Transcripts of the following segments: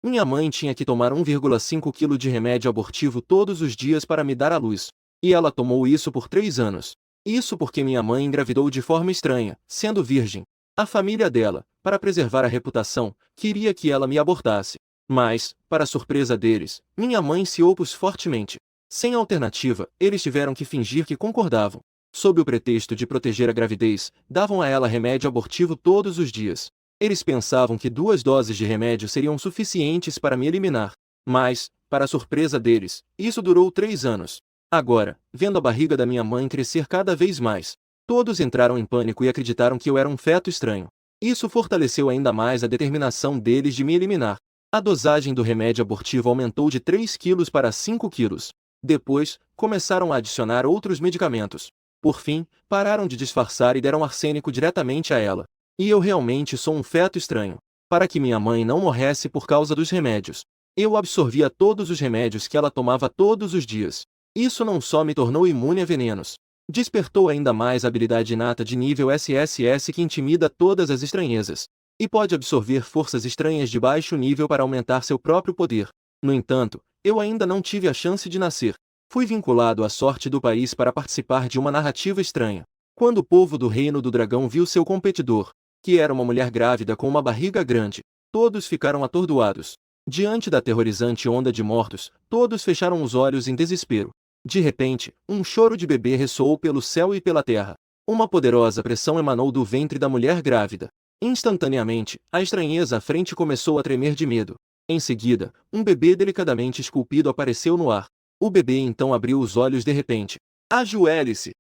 Minha mãe tinha que tomar 1,5 kg de remédio abortivo todos os dias para me dar à luz. E ela tomou isso por 3 anos. Isso porque minha mãe engravidou de forma estranha, sendo virgem. A família dela, para preservar a reputação, queria que ela me abortasse. Mas, para surpresa deles, minha mãe se opôs fortemente. Sem alternativa, eles tiveram que fingir que concordavam. Sob o pretexto de proteger a gravidez, davam a ela remédio abortivo todos os dias. Eles pensavam que 2 doses de remédio seriam suficientes para me eliminar. Mas, para surpresa deles, isso durou 3 anos. Agora, vendo a barriga da minha mãe crescer cada vez mais, todos entraram em pânico e acreditaram que eu era um feto estranho. Isso fortaleceu ainda mais a determinação deles de me eliminar. A dosagem do remédio abortivo aumentou de 3 quilos para 5 quilos. Depois, começaram a adicionar outros medicamentos. Por fim, pararam de disfarçar e deram arsênico diretamente a ela. E eu realmente sou um feto estranho. Para que minha mãe não morresse por causa dos remédios, eu absorvia todos os remédios que ela tomava todos os dias. Isso não só me tornou imune a venenos, despertou ainda mais a habilidade inata de nível SSS que intimida todas as estranhezas, e pode absorver forças estranhas de baixo nível para aumentar seu próprio poder. No entanto, eu ainda não tive a chance de nascer. Fui vinculado à sorte do país para participar de uma narrativa estranha. Quando o povo do Reino do Dragão viu seu competidor, que era uma mulher grávida com uma barriga grande, todos ficaram atordoados. Diante da aterrorizante onda de mortos, todos fecharam os olhos em desespero. De repente, um choro de bebê ressoou pelo céu e pela terra. Uma poderosa pressão emanou do ventre da mulher grávida. Instantaneamente, a estranheza à frente começou a tremer de medo. Em seguida, um bebê delicadamente esculpido apareceu no ar. O bebê então abriu os olhos de repente. Ajoelhe-se!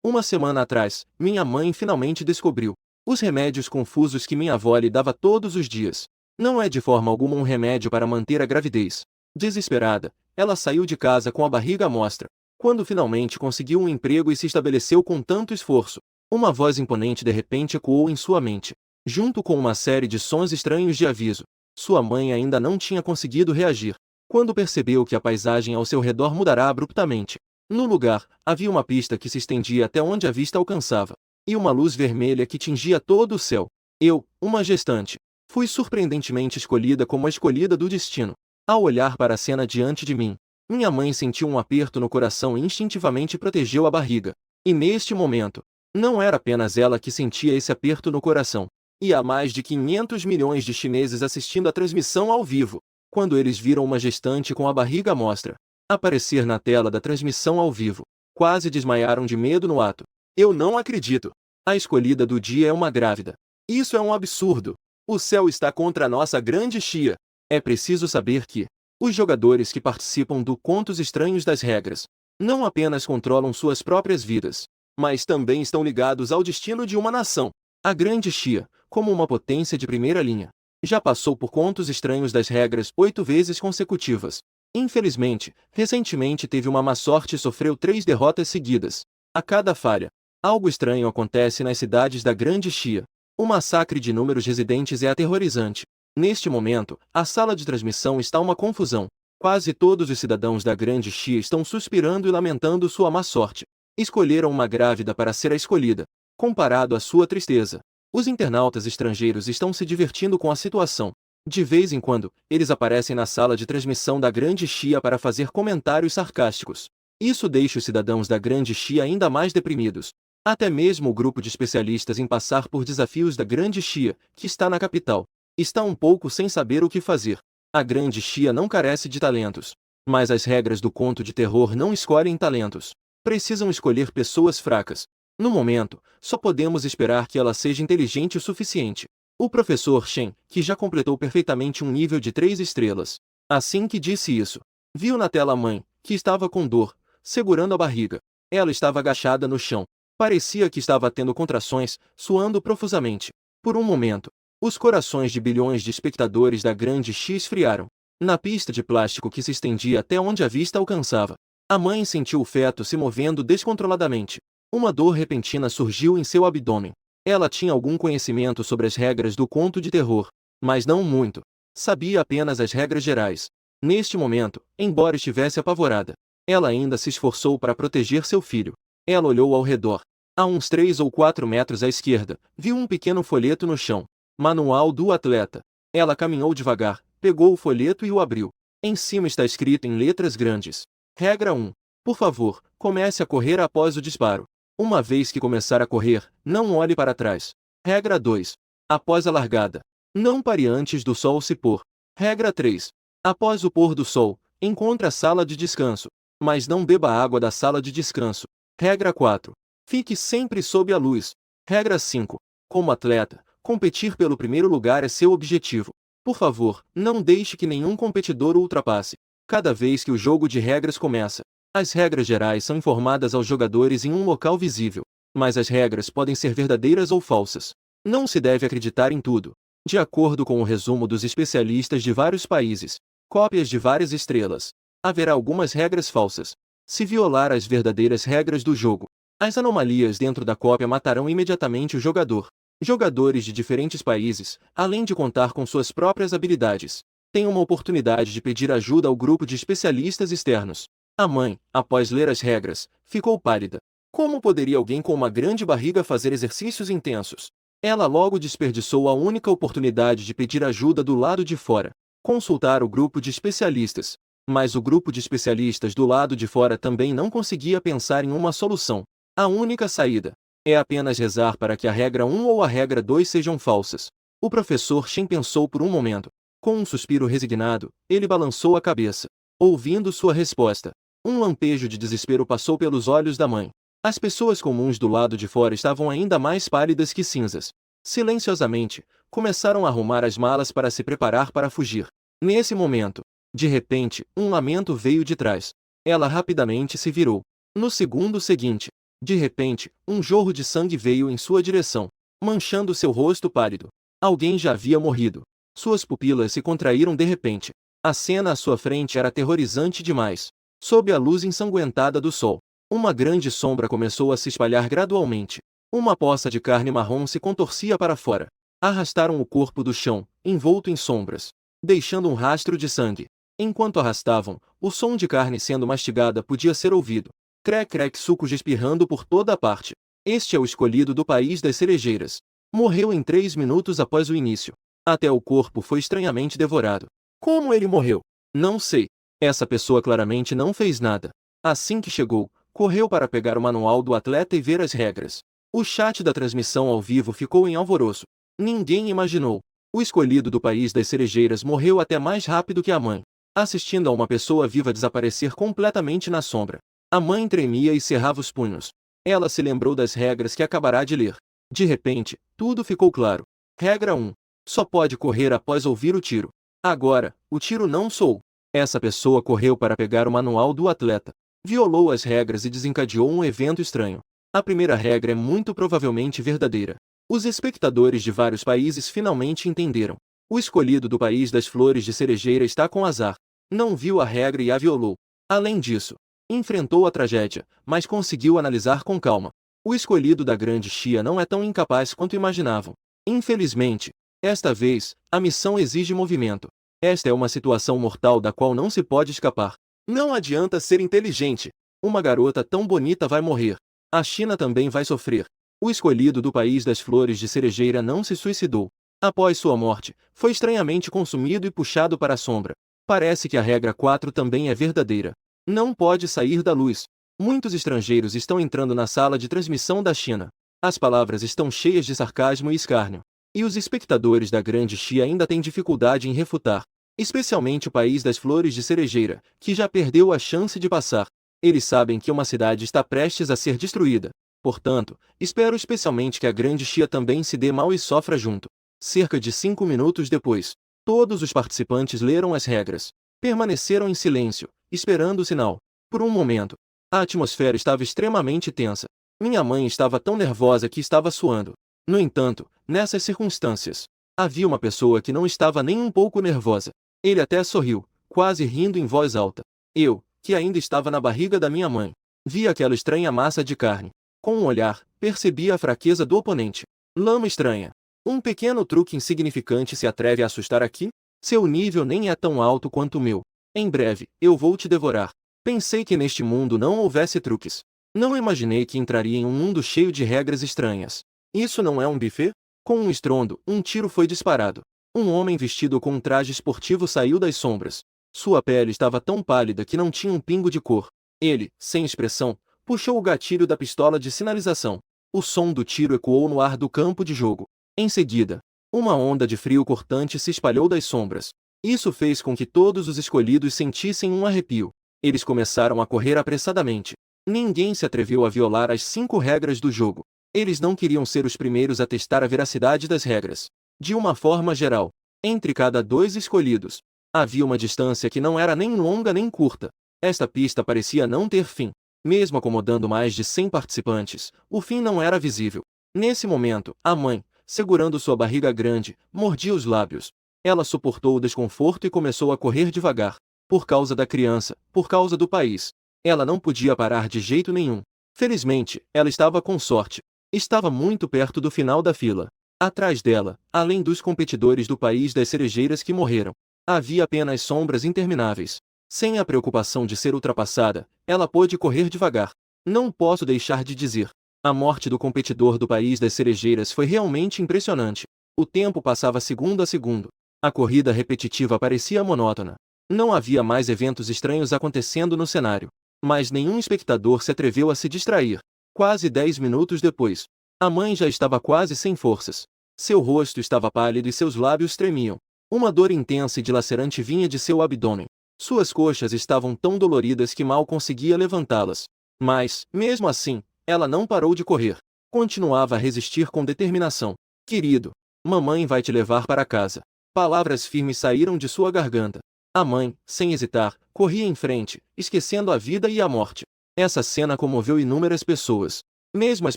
Uma semana atrás, minha mãe finalmente descobriu os remédios confusos que minha avó lhe dava todos os dias. Não é de forma alguma um remédio para manter a gravidez. Desesperada, ela saiu de casa com a barriga à mostra. Quando finalmente conseguiu um emprego e se estabeleceu com tanto esforço, uma voz imponente de repente ecoou em sua mente, junto com uma série de sons estranhos de aviso. Sua mãe ainda não tinha conseguido reagir, quando percebeu que a paisagem ao seu redor mudará abruptamente. No lugar, havia uma pista que se estendia até onde a vista alcançava, e uma luz vermelha que tingia todo o céu. Eu, uma gestante, fui surpreendentemente escolhida como a escolhida do destino. Ao olhar para a cena diante de mim, minha mãe sentiu um aperto no coração e instintivamente protegeu a barriga. E neste momento, não era apenas ela que sentia esse aperto no coração. E há mais de 500 milhões de chineses assistindo a transmissão ao vivo. Quando eles viram uma gestante com a barriga à mostra aparecer na tela da transmissão ao vivo, quase desmaiaram de medo no ato. Eu não acredito. A escolhida do dia é uma grávida. Isso é um absurdo. O céu está contra a nossa grande Xia. É preciso saber que os jogadores que participam do Contos Estranhos das Regras não apenas controlam suas próprias vidas, mas também estão ligados ao destino de uma nação. A grande Xia, como uma potência de primeira linha, já passou por Contos Estranhos das Regras 8 vezes consecutivas. Infelizmente, recentemente teve uma má sorte e sofreu 3 derrotas seguidas. A cada falha, algo estranho acontece nas cidades da grande Xia. O massacre de inúmeros residentes é aterrorizante. Neste momento, a sala de transmissão está uma confusão. Quase todos os cidadãos da grande Xia estão suspirando e lamentando sua má sorte. Escolheram uma grávida para ser a escolhida. Comparado à sua tristeza, os internautas estrangeiros estão se divertindo com a situação. De vez em quando, eles aparecem na sala de transmissão da grande Xia para fazer comentários sarcásticos. Isso deixa os cidadãos da grande Xia ainda mais deprimidos. Até mesmo o grupo de especialistas em passar por desafios da grande Xia, que está na capital, está um pouco sem saber o que fazer. A grande Xia não carece de talentos, mas as regras do conto de terror não escolhem talentos. Precisam escolher pessoas fracas. No momento, só podemos esperar que ela seja inteligente o suficiente. O professor Shen, que já completou perfeitamente um nível de 3 estrelas, assim que disse isso, viu na tela a mãe, que estava com dor, segurando a barriga. Ela estava agachada no chão. Parecia que estava tendo contrações, suando profusamente. Por um momento, os corações de bilhões de espectadores da grande Xia esfriaram. Na pista de plástico que se estendia até onde a vista alcançava, a mãe sentiu o feto se movendo descontroladamente. Uma dor repentina surgiu em seu abdômen. Ela tinha algum conhecimento sobre as regras do conto de terror, mas não muito. Sabia apenas as regras gerais. Neste momento, embora estivesse apavorada, ela ainda se esforçou para proteger seu filho. Ela olhou ao redor. A uns 3 ou 4 metros à esquerda, viu um pequeno folheto no chão. Manual do atleta. Ela caminhou devagar, pegou o folheto e o abriu. Em cima está escrito em letras grandes: Regra 1. Por favor, comece a correr após o disparo. Uma vez que começar a correr, não olhe para trás. Regra 2. Após a largada, não pare antes do sol se pôr. Regra 3. Após o pôr do sol, encontre a sala de descanso, mas não beba água da sala de descanso. Regra 4. Fique sempre sob a luz. Regra 5. Como atleta, competir pelo primeiro lugar é seu objetivo. Por favor, não deixe que nenhum competidor o ultrapasse. Cada vez que o jogo de regras começa, as regras gerais são informadas aos jogadores em um local visível, mas as regras podem ser verdadeiras ou falsas. Não se deve acreditar em tudo. De acordo com o resumo dos especialistas de vários países, cópias de várias estrelas, haverá algumas regras falsas. Se violar as verdadeiras regras do jogo, as anomalias dentro da cópia matarão imediatamente o jogador. Jogadores de diferentes países, além de contar com suas próprias habilidades, têm uma oportunidade de pedir ajuda ao grupo de especialistas externos. A mãe, após ler as regras, ficou pálida. Como poderia alguém com uma grande barriga fazer exercícios intensos? Ela logo desperdiçou a única oportunidade de pedir ajuda do lado de fora. Consultar o grupo de especialistas. Mas o grupo de especialistas do lado de fora também não conseguia pensar em uma solução. A única saída é apenas rezar para que a regra 1 ou a regra 2 sejam falsas. O professor Shen pensou por um momento. Com um suspiro resignado, ele balançou a cabeça. Ouvindo sua resposta, um lampejo de desespero passou pelos olhos da mãe. As pessoas comuns do lado de fora estavam ainda mais pálidas que cinzas. Silenciosamente, começaram a arrumar as malas para se preparar para fugir. Nesse momento, de repente, um lamento veio de trás. Ela rapidamente se virou. No segundo seguinte, de repente, um jorro de sangue veio em sua direção, manchando seu rosto pálido. Alguém já havia morrido. Suas pupilas se contraíram de repente. A cena à sua frente era aterrorizante demais. Sob a luz ensanguentada do sol, uma grande sombra começou a se espalhar gradualmente. Uma poça de carne marrom se contorcia para fora. Arrastaram o corpo do chão, envolto em sombras, deixando um rastro de sangue. Enquanto arrastavam, o som de carne sendo mastigada podia ser ouvido. Crec-crec, sucos espirrando por toda a parte. Este é o escolhido do país das cerejeiras. Morreu em 3 minutos após o início. Até o corpo foi estranhamente devorado. Como ele morreu? Não sei. Essa pessoa claramente não fez nada. Assim que chegou, correu para pegar o manual do atleta e ver as regras. O chat da transmissão ao vivo ficou em alvoroço. Ninguém imaginou. O escolhido do país das cerejeiras morreu até mais rápido que a mãe, assistindo a uma pessoa viva desaparecer completamente na sombra. A mãe tremia e cerrava os punhos. Ela se lembrou das regras que acabará de ler. De repente, tudo ficou claro. Regra 1. Só pode correr após ouvir o tiro. Agora, o tiro não soou. Essa pessoa correu para pegar o manual do atleta, violou as regras e desencadeou um evento estranho. A primeira regra é muito provavelmente verdadeira. Os espectadores de vários países finalmente entenderam. O escolhido do país das flores de cerejeira está com azar. Não viu a regra e a violou. Além disso, enfrentou a tragédia, mas conseguiu analisar com calma. O escolhido da grande Xia não é tão incapaz quanto imaginavam. Infelizmente, esta vez, a missão exige movimento. Esta é uma situação mortal da qual não se pode escapar. Não adianta ser inteligente. Uma garota tão bonita vai morrer. A China também vai sofrer. O escolhido do país das flores de cerejeira não se suicidou. Após sua morte, foi estranhamente consumido e puxado para a sombra. Parece que a regra 4 também é verdadeira. Não pode sair da luz. Muitos estrangeiros estão entrando na sala de transmissão da China. As palavras estão cheias de sarcasmo e escárnio. E os espectadores da grande Xia ainda têm dificuldade em refutar. Especialmente o país das flores de cerejeira, que já perdeu a chance de passar. Eles sabem que uma cidade está prestes a ser destruída. Portanto, espero especialmente que a grande Xia também se dê mal e sofra junto. Cerca de 5 minutos depois, todos os participantes leram as regras. Permaneceram em silêncio, esperando o sinal. Por um momento, a atmosfera estava extremamente tensa. Minha mãe estava tão nervosa que estava suando. No entanto, nessas circunstâncias, havia uma pessoa que não estava nem um pouco nervosa. Ele até sorriu, quase rindo em voz alta. Eu, que ainda estava na barriga da minha mãe, vi aquela estranha massa de carne. Com um olhar, percebi a fraqueza do oponente. Lama estranha. Um pequeno truque insignificante se atreve a assustar aqui? Seu nível nem é tão alto quanto o meu. Em breve, eu vou te devorar. Pensei que neste mundo não houvesse truques. Não imaginei que entraria em um mundo cheio de regras estranhas. Isso não é um buffet? Com um estrondo, um tiro foi disparado. Um homem vestido com um traje esportivo saiu das sombras. Sua pele estava tão pálida que não tinha um pingo de cor. Ele, sem expressão, puxou o gatilho da pistola de sinalização. O som do tiro ecoou no ar do campo de jogo. Em seguida, uma onda de frio cortante se espalhou das sombras. Isso fez com que todos os escolhidos sentissem um arrepio. Eles começaram a correr apressadamente. Ninguém se atreveu a violar as 5 regras do jogo. Eles não queriam ser os primeiros a testar a veracidade das regras. De uma forma geral, entre cada 2 escolhidos, havia uma distância que não era nem longa nem curta. Esta pista parecia não ter fim. Mesmo acomodando mais de 100 participantes, o fim não era visível. Nesse momento, a mãe, segurando sua barriga grande, mordia os lábios. Ela suportou o desconforto e começou a correr devagar. Por causa da criança, por causa do país. Ela não podia parar de jeito nenhum. Felizmente, ela estava com sorte. Estava muito perto do final da fila. Atrás dela, além dos competidores do país das cerejeiras que morreram, havia apenas sombras intermináveis. Sem a preocupação de ser ultrapassada, ela pôde correr devagar. Não posso deixar de dizer. A morte do competidor do país das cerejeiras foi realmente impressionante. O tempo passava segundo a segundo. A corrida repetitiva parecia monótona. Não havia mais eventos estranhos acontecendo no cenário. Mas nenhum espectador se atreveu a se distrair. Quase 10 minutos depois, a mãe já estava quase sem forças. Seu rosto estava pálido e seus lábios tremiam. Uma dor intensa e dilacerante vinha de seu abdômen. Suas coxas estavam tão doloridas que mal conseguia levantá-las. Mas, mesmo assim, ela não parou de correr. Continuava a resistir com determinação. Querido, mamãe vai te levar para casa. Palavras firmes saíram de sua garganta. A mãe, sem hesitar, corria em frente, esquecendo a vida e a morte. Essa cena comoveu inúmeras pessoas. Mesmo as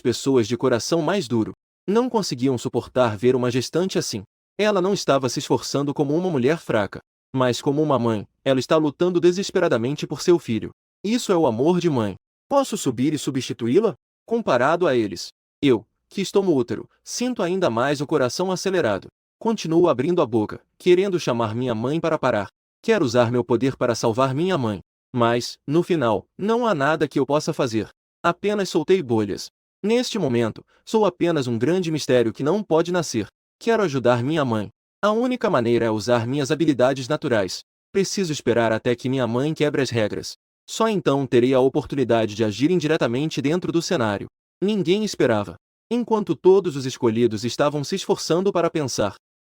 pessoas de coração mais duro não conseguiam suportar ver uma gestante assim. Ela não estava se esforçando como uma mulher fraca, mas como uma mãe. Ela está lutando desesperadamente por seu filho. Isso é o amor de mãe. Posso subir e substituí-la? Comparado a eles, eu, que estou no útero, sinto ainda mais o coração acelerado. Continuo abrindo a boca, querendo chamar minha mãe para parar. Quero usar meu poder para salvar minha mãe. Mas, no final, não há nada que eu possa fazer. Apenas soltei bolhas. Neste momento, sou apenas um grande mistério que não pode nascer. Quero ajudar minha mãe. A única maneira é usar minhas habilidades naturais. Preciso esperar até que minha mãe quebre as regras. Só então terei a oportunidade de agir indiretamente dentro do cenário. Ninguém esperava. Enquanto todos os escolhidos estavam se esforçando para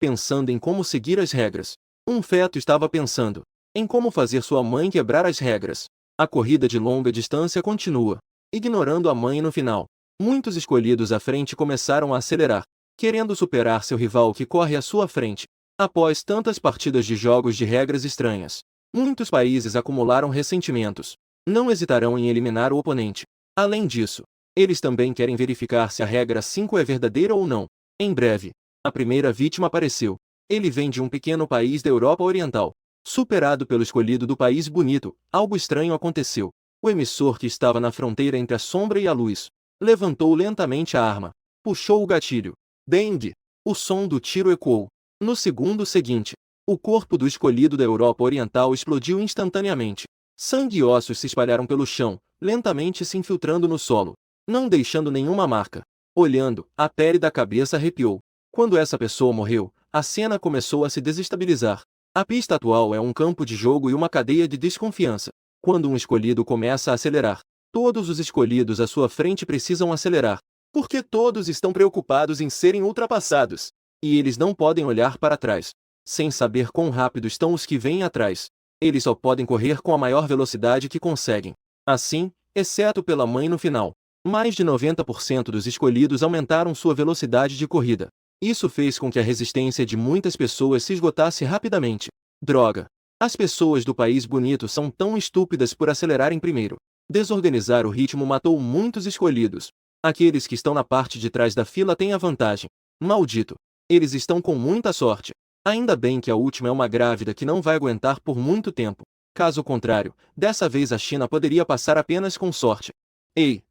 pensando em como seguir as regras, um feto estava pensando em como fazer sua mãe quebrar as regras. A corrida de longa distância continua, ignorando a mãe no final. Muitos escolhidos à frente começaram a acelerar, querendo superar seu rival que corre à sua frente. Após tantas partidas de jogos de regras estranhas, muitos países acumularam ressentimentos. Não hesitarão em eliminar o oponente. Além disso, eles também querem verificar se a regra 5 é verdadeira ou não. Em breve, a primeira vítima apareceu. Ele vem de um pequeno país da Europa Oriental. Superado pelo escolhido do país bonito, algo estranho aconteceu. O emissor que estava na fronteira entre a sombra e a luz levantou lentamente a arma. Puxou o gatilho. Bang! O som do tiro ecoou. No segundo seguinte, o corpo do escolhido da Europa Oriental explodiu instantaneamente. Sangue e ossos se espalharam pelo chão, lentamente se infiltrando no solo, não deixando nenhuma marca. Olhando, a pele da cabeça arrepiou. Quando essa pessoa morreu, a cena começou a se desestabilizar. A pista atual é um campo de jogo e uma cadeia de desconfiança. Quando um escolhido começa a acelerar, todos os escolhidos à sua frente precisam acelerar, porque todos estão preocupados em serem ultrapassados. E eles não podem olhar para trás, sem saber quão rápido estão os que vêm atrás. Eles só podem correr com a maior velocidade que conseguem. Assim, exceto pela mãe no final, mais de 90% dos escolhidos aumentaram sua velocidade de corrida. Isso fez com que a resistência de muitas pessoas se esgotasse rapidamente. Droga! As pessoas do país bonito são tão estúpidas por acelerarem primeiro. Desorganizar o ritmo matou muitos escolhidos. Aqueles que estão na parte de trás da fila têm a vantagem. Maldito! Eles estão com muita sorte. Ainda bem que a última é uma grávida que não vai aguentar por muito tempo. Caso contrário, dessa vez a China poderia passar apenas com sorte. Ei!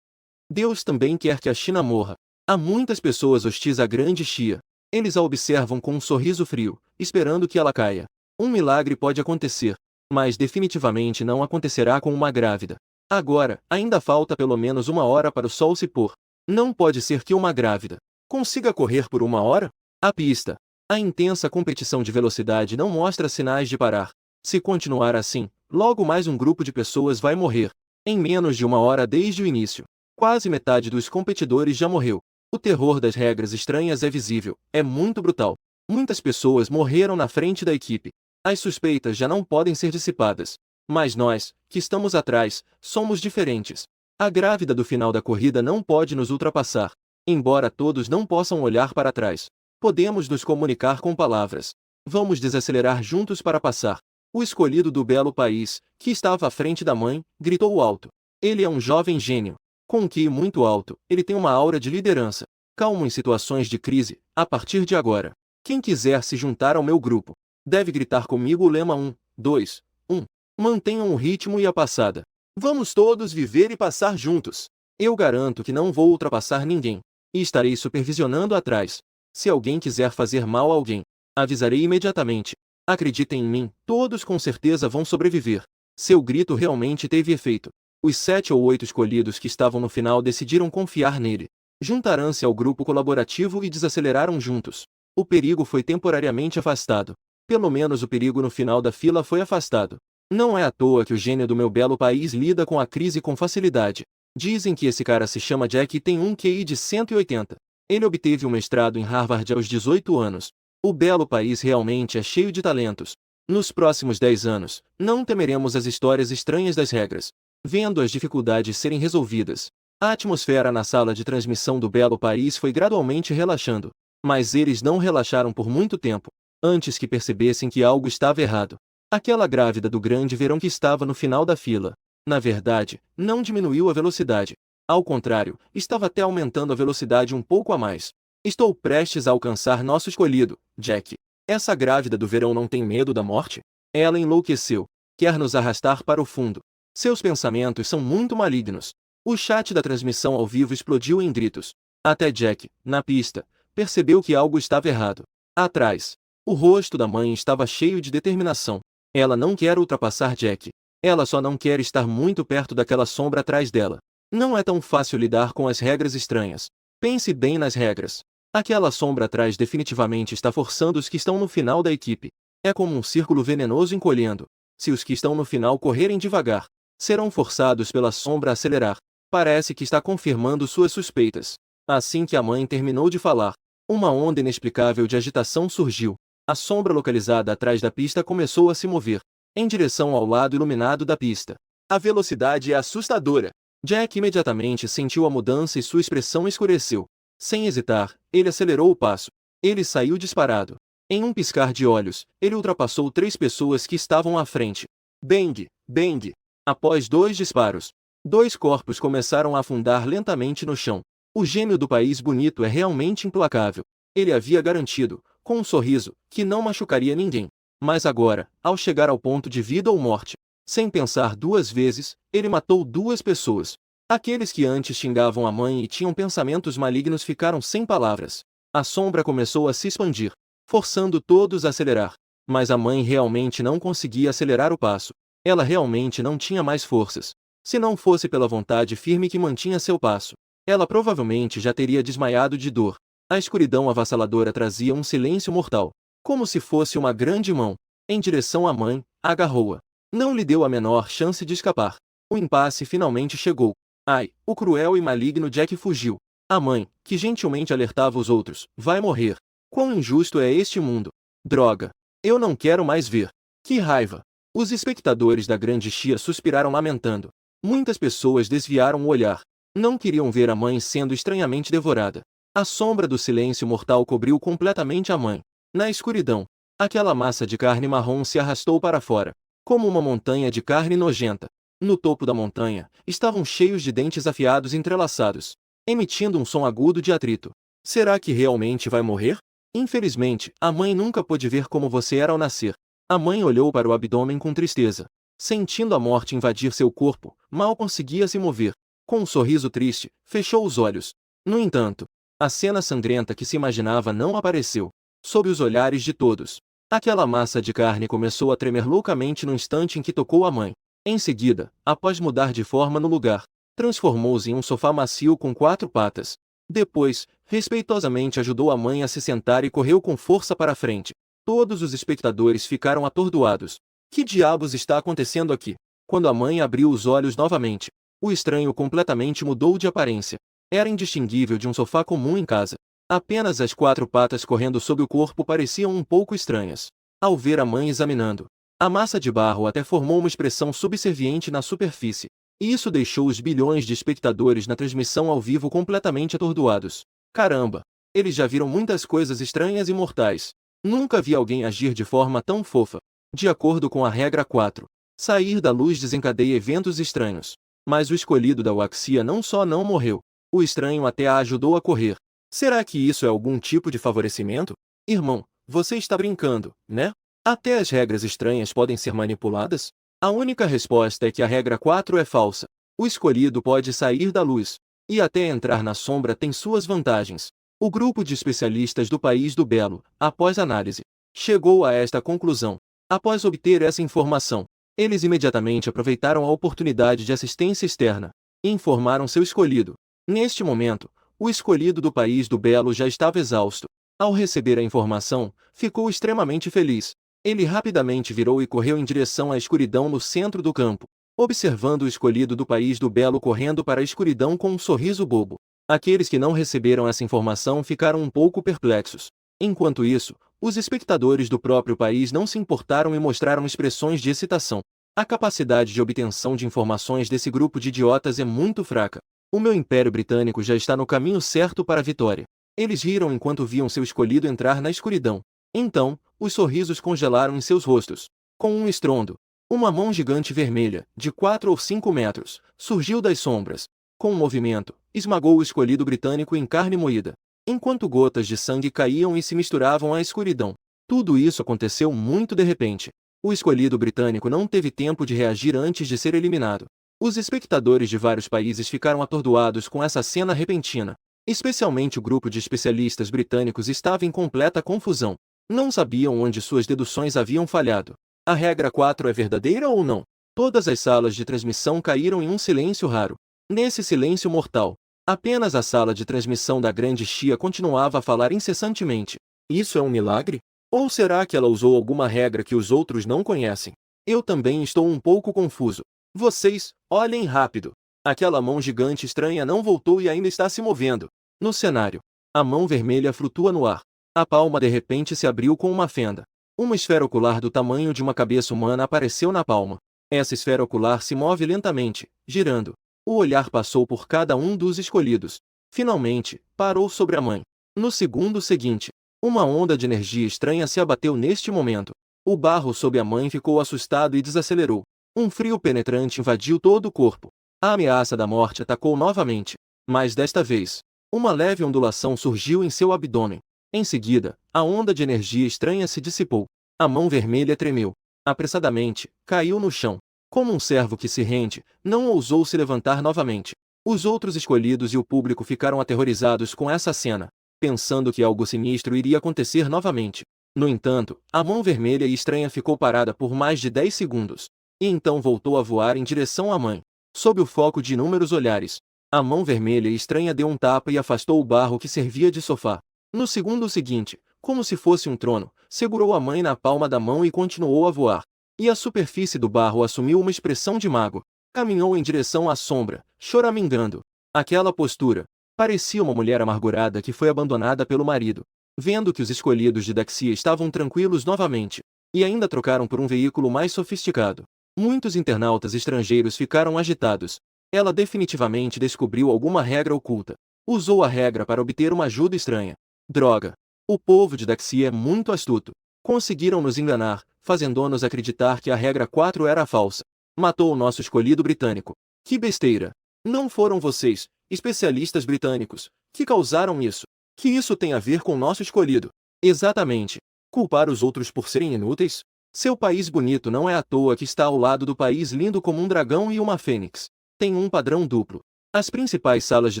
Deus também quer que a China morra. Há muitas pessoas hostis à grande Xia. Eles a observam com um sorriso frio, esperando que ela caia. Um milagre pode acontecer, mas definitivamente não acontecerá com uma grávida. Agora, ainda falta pelo menos 1 hora para o sol se pôr. Não pode ser que uma grávida consiga correr por 1 hora? A pista A intensa competição de velocidade não mostra sinais de parar. Se continuar assim, logo mais um grupo de pessoas vai morrer. Em menos de uma hora desde o início, quase metade dos competidores já morreu. O terror das regras estranhas é visível, é muito brutal. Muitas pessoas morreram na frente da equipe. As suspeitas já não podem ser dissipadas. Mas nós, que estamos atrás, somos diferentes. A grávida do final da corrida não pode nos ultrapassar. Embora todos não possam olhar para trás, podemos nos comunicar com palavras. Vamos desacelerar juntos para passar. O escolhido do belo país, que estava à frente da mãe, gritou alto. Ele é um jovem gênio. Com um QI muito alto, ele tem uma aura de liderança. Calmo em situações de crise, a partir de agora. Quem quiser se juntar ao meu grupo, deve gritar comigo o lema 1, 2, 1. Mantenham o ritmo e a passada. Vamos todos viver e passar juntos. Eu garanto que não vou ultrapassar ninguém. E estarei supervisionando atrás. Se alguém quiser fazer mal a alguém, avisarei imediatamente. Acreditem em mim, todos com certeza vão sobreviver. Seu grito realmente teve efeito. Os 7 ou 8 escolhidos que estavam no final decidiram confiar nele. Juntaram-se ao grupo colaborativo e desaceleraram juntos. O perigo foi temporariamente afastado. Pelo menos o perigo no final da fila foi afastado. Não é à toa que o gênio do meu belo país lida com a crise com facilidade. Dizem que esse cara se chama Jack e tem um QI de 180. Ele obteve um mestrado em Harvard aos 18 anos. O belo país realmente é cheio de talentos. Nos próximos 10 anos, não temeremos as histórias estranhas das regras. Vendo as dificuldades serem resolvidas, a atmosfera na sala de transmissão do belo país foi gradualmente relaxando. Mas eles não relaxaram por muito tempo, antes que percebessem que algo estava errado. Aquela grávida do grande verão que estava no final da fila, na verdade, não diminuiu a velocidade. Ao contrário, estava até aumentando a velocidade um pouco a mais. Estou prestes a alcançar nosso escolhido, Jack. Essa grávida do verão não tem medo da morte? Ela enlouqueceu. Quer nos arrastar para o fundo. Seus pensamentos são muito malignos. O chat da transmissão ao vivo explodiu em gritos. Até Jack, na pista, percebeu que algo estava errado. Atrás, o rosto da mãe estava cheio de determinação. Ela não quer ultrapassar Jack. Ela só não quer estar muito perto daquela sombra atrás dela. Não é tão fácil lidar com as regras estranhas. Pense bem nas regras. Aquela sombra atrás definitivamente está forçando os que estão no final da equipe. É como um círculo venenoso encolhendo. Se os que estão no final correrem devagar, serão forçados pela sombra a acelerar. Parece que está confirmando suas suspeitas. Assim que a mãe terminou de falar, uma onda inexplicável de agitação surgiu. A sombra localizada atrás da pista começou a se mover, em direção ao lado iluminado da pista. A velocidade é assustadora. Jack imediatamente sentiu a mudança e sua expressão escureceu. Sem hesitar, ele acelerou o passo. Ele saiu disparado. Em um piscar de olhos, ele ultrapassou 3 pessoas que estavam à frente. Bang! Bang! Após 2 disparos, 2 corpos começaram a afundar lentamente no chão. O gênio do país bonito é realmente implacável. Ele havia garantido, com um sorriso, que não machucaria ninguém. Mas agora, ao chegar ao ponto de vida ou morte, sem pensar 2 vezes, ele matou 2 pessoas. Aqueles que antes xingavam a mãe e tinham pensamentos malignos ficaram sem palavras. A sombra começou a se expandir, forçando todos a acelerar. Mas a mãe realmente não conseguia acelerar o passo. Ela realmente não tinha mais forças. Se não fosse pela vontade firme que mantinha seu passo, ela provavelmente já teria desmaiado de dor. A escuridão avassaladora trazia um silêncio mortal, como se fosse uma grande mão, em direção à mãe, agarrou-a. Não lhe deu a menor chance de escapar. O impasse finalmente chegou. Ai, o cruel e maligno Jack fugiu. A mãe, que gentilmente alertava os outros, vai morrer. Quão injusto é este mundo. Droga. Eu não quero mais ver. Que raiva. Os espectadores da grande chia suspiraram lamentando. Muitas pessoas desviaram o olhar. Não queriam ver a mãe sendo estranhamente devorada. A sombra do silêncio mortal cobriu completamente a mãe. Na escuridão, aquela massa de carne marrom se arrastou para fora, como uma montanha de carne nojenta. No topo da montanha, estavam cheios de dentes afiados entrelaçados, emitindo um som agudo de atrito. Será que realmente vai morrer? Infelizmente, a mãe nunca pôde ver como você era ao nascer. A mãe olhou para o abdômen com tristeza. Sentindo a morte invadir seu corpo, mal conseguia se mover. Com um sorriso triste, fechou os olhos. No entanto, a cena sangrenta que se imaginava não apareceu. Sob os olhares de todos, aquela massa de carne começou a tremer loucamente no instante em que tocou a mãe. Em seguida, após mudar de forma no lugar, transformou-se em um sofá macio com 4 patas. Depois, respeitosamente ajudou a mãe a se sentar e correu com força para a frente. Todos os espectadores ficaram atordoados. Que diabos está acontecendo aqui? Quando a mãe abriu os olhos novamente, o estranho completamente mudou de aparência. Era indistinguível de um sofá comum em casa. Apenas as 4 patas correndo sob o corpo pareciam um pouco estranhas. Ao ver a mãe examinando, a massa de barro até formou uma expressão subserviente na superfície. E isso deixou os bilhões de espectadores na transmissão ao vivo completamente atordoados. Caramba! Eles já viram muitas coisas estranhas e mortais. Nunca vi alguém agir de forma tão fofa. De acordo com a regra 4, sair da luz desencadeia eventos estranhos. Mas o escolhido da Waxia não só não morreu, o estranho até a ajudou a correr. Será que isso é algum tipo de favorecimento? Irmão, você está brincando, né? Até as regras estranhas podem ser manipuladas? A única resposta é que a regra 4 é falsa. O escolhido pode sair da luz, e até entrar na sombra tem suas vantagens. O grupo de especialistas do País do Belo, após análise, chegou a esta conclusão. Após obter essa informação, eles imediatamente aproveitaram a oportunidade de assistência externa e informaram seu escolhido. Neste momento, o escolhido do País do Belo já estava exausto. Ao receber a informação, ficou extremamente feliz. Ele rapidamente virou e correu em direção à escuridão no centro do campo, observando o escolhido do País do Belo correndo para a escuridão com um sorriso bobo. Aqueles que não receberam essa informação ficaram um pouco perplexos. Enquanto isso, os espectadores do próprio país não se importaram e mostraram expressões de excitação. A capacidade de obtenção de informações desse grupo de idiotas é muito fraca. O meu Império Britânico já está no caminho certo para a vitória. Eles riram enquanto viam seu escolhido entrar na escuridão. Então, os sorrisos congelaram em seus rostos. Com um estrondo, uma mão gigante vermelha, de 4 ou 5 metros, surgiu das sombras. Com um movimento, esmagou o escolhido britânico em carne moída, enquanto gotas de sangue caíam e se misturavam à escuridão. Tudo isso aconteceu muito de repente. O escolhido britânico não teve tempo de reagir antes de ser eliminado. Os espectadores de vários países ficaram atordoados com essa cena repentina. Especialmente o grupo de especialistas britânicos estava em completa confusão. Não sabiam onde suas deduções haviam falhado. A regra 4 é verdadeira ou não? Todas as salas de transmissão caíram em um silêncio raro. Nesse silêncio mortal, apenas a sala de transmissão da Grande Chia continuava a falar incessantemente. Isso é um milagre? Ou será que ela usou alguma regra que os outros não conhecem? Eu também estou um pouco confuso. Vocês, olhem rápido. Aquela mão gigante estranha não voltou e ainda está se movendo. No cenário, a mão vermelha flutua no ar. A palma de repente se abriu com uma fenda. Uma esfera ocular do tamanho de uma cabeça humana apareceu na palma. Essa esfera ocular se move lentamente, girando. O olhar passou por cada um dos escolhidos. Finalmente, parou sobre a mãe. No segundo seguinte, uma onda de energia estranha se abateu neste momento. O barro sob a mãe ficou assustado e desacelerou. Um frio penetrante invadiu todo o corpo. A ameaça da morte atacou novamente. Mas desta vez, uma leve ondulação surgiu em seu abdômen. Em seguida, a onda de energia estranha se dissipou. A mão vermelha tremeu. Apressadamente, caiu no chão. Como um servo que se rende, não ousou se levantar novamente. Os outros escolhidos e o público ficaram aterrorizados com essa cena, pensando que algo sinistro iria acontecer novamente. No entanto, a mão vermelha e estranha ficou parada por mais de 10 segundos. E então voltou a voar em direção à mãe. Sob o foco de inúmeros olhares, a mão vermelha e estranha deu um tapa e afastou o barro que servia de sofá. No segundo seguinte, como se fosse um trono, segurou a mãe na palma da mão e continuou a voar. E a superfície do barro assumiu uma expressão de mago. Caminhou em direção à sombra, choramingando. Aquela postura parecia uma mulher amargurada que foi abandonada pelo marido. Vendo que os escolhidos de Daxia estavam tranquilos novamente, e ainda trocaram por um veículo mais sofisticado, muitos internautas estrangeiros ficaram agitados. Ela definitivamente descobriu alguma regra oculta. Usou a regra para obter uma ajuda estranha. Droga! O povo de Daxia é muito astuto. Conseguiram nos enganar, fazendo-nos acreditar que a regra 4 era falsa. Matou o nosso escolhido britânico. Que besteira! Não foram vocês, especialistas britânicos, que causaram isso. Que isso tem a ver com o nosso escolhido? Exatamente. Culpar os outros por serem inúteis? Seu país bonito não é à toa que está ao lado do país lindo como um dragão e uma fênix. Tem um padrão duplo. As principais salas de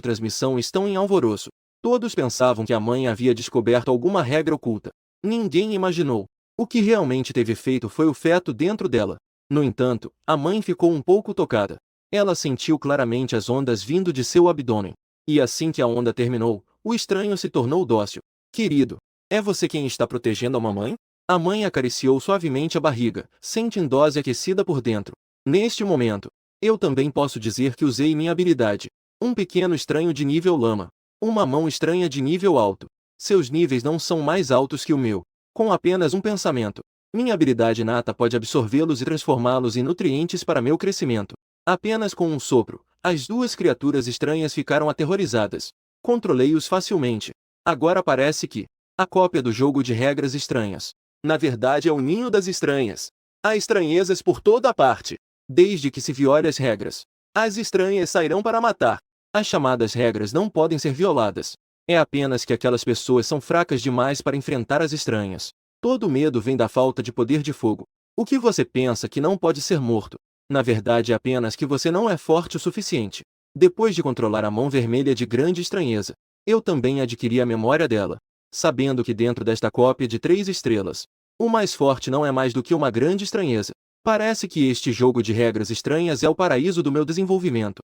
transmissão estão em alvoroço. Todos pensavam que a mãe havia descoberto alguma regra oculta. Ninguém imaginou. O que realmente teve efeito foi o feto dentro dela. No entanto, a mãe ficou um pouco tocada. Ela sentiu claramente as ondas vindo de seu abdômen. E assim que a onda terminou, o estranho se tornou dócil. Querido, é você quem está protegendo a mamãe? A mãe acariciou suavemente a barriga, sentindo dose aquecida por dentro. Neste momento, eu também posso dizer que usei minha habilidade. Um pequeno estranho de nível lama. Uma mão estranha de nível alto. Seus níveis não são mais altos que o meu. Com apenas um pensamento, minha habilidade inata pode absorvê-los e transformá-los em nutrientes para meu crescimento. Apenas com um sopro, as duas criaturas estranhas ficaram aterrorizadas. Controlei-os facilmente. Agora parece que a cópia do jogo de regras estranhas. Na verdade é o ninho das estranhas. Há estranhezas por toda a parte. Desde que se viole as regras, as estranhas sairão para matar. As chamadas regras não podem ser violadas. É apenas que aquelas pessoas são fracas demais para enfrentar as estranhas. Todo medo vem da falta de poder de fogo. O que você pensa que não pode ser morto, na verdade é apenas que você não é forte o suficiente. Depois de controlar a mão vermelha de grande estranheza, eu também adquiri a memória dela, sabendo que dentro desta cópia de 3 estrelas, o mais forte não é mais do que uma grande estranheza. Parece que este jogo de regras estranhas é o paraíso do meu desenvolvimento.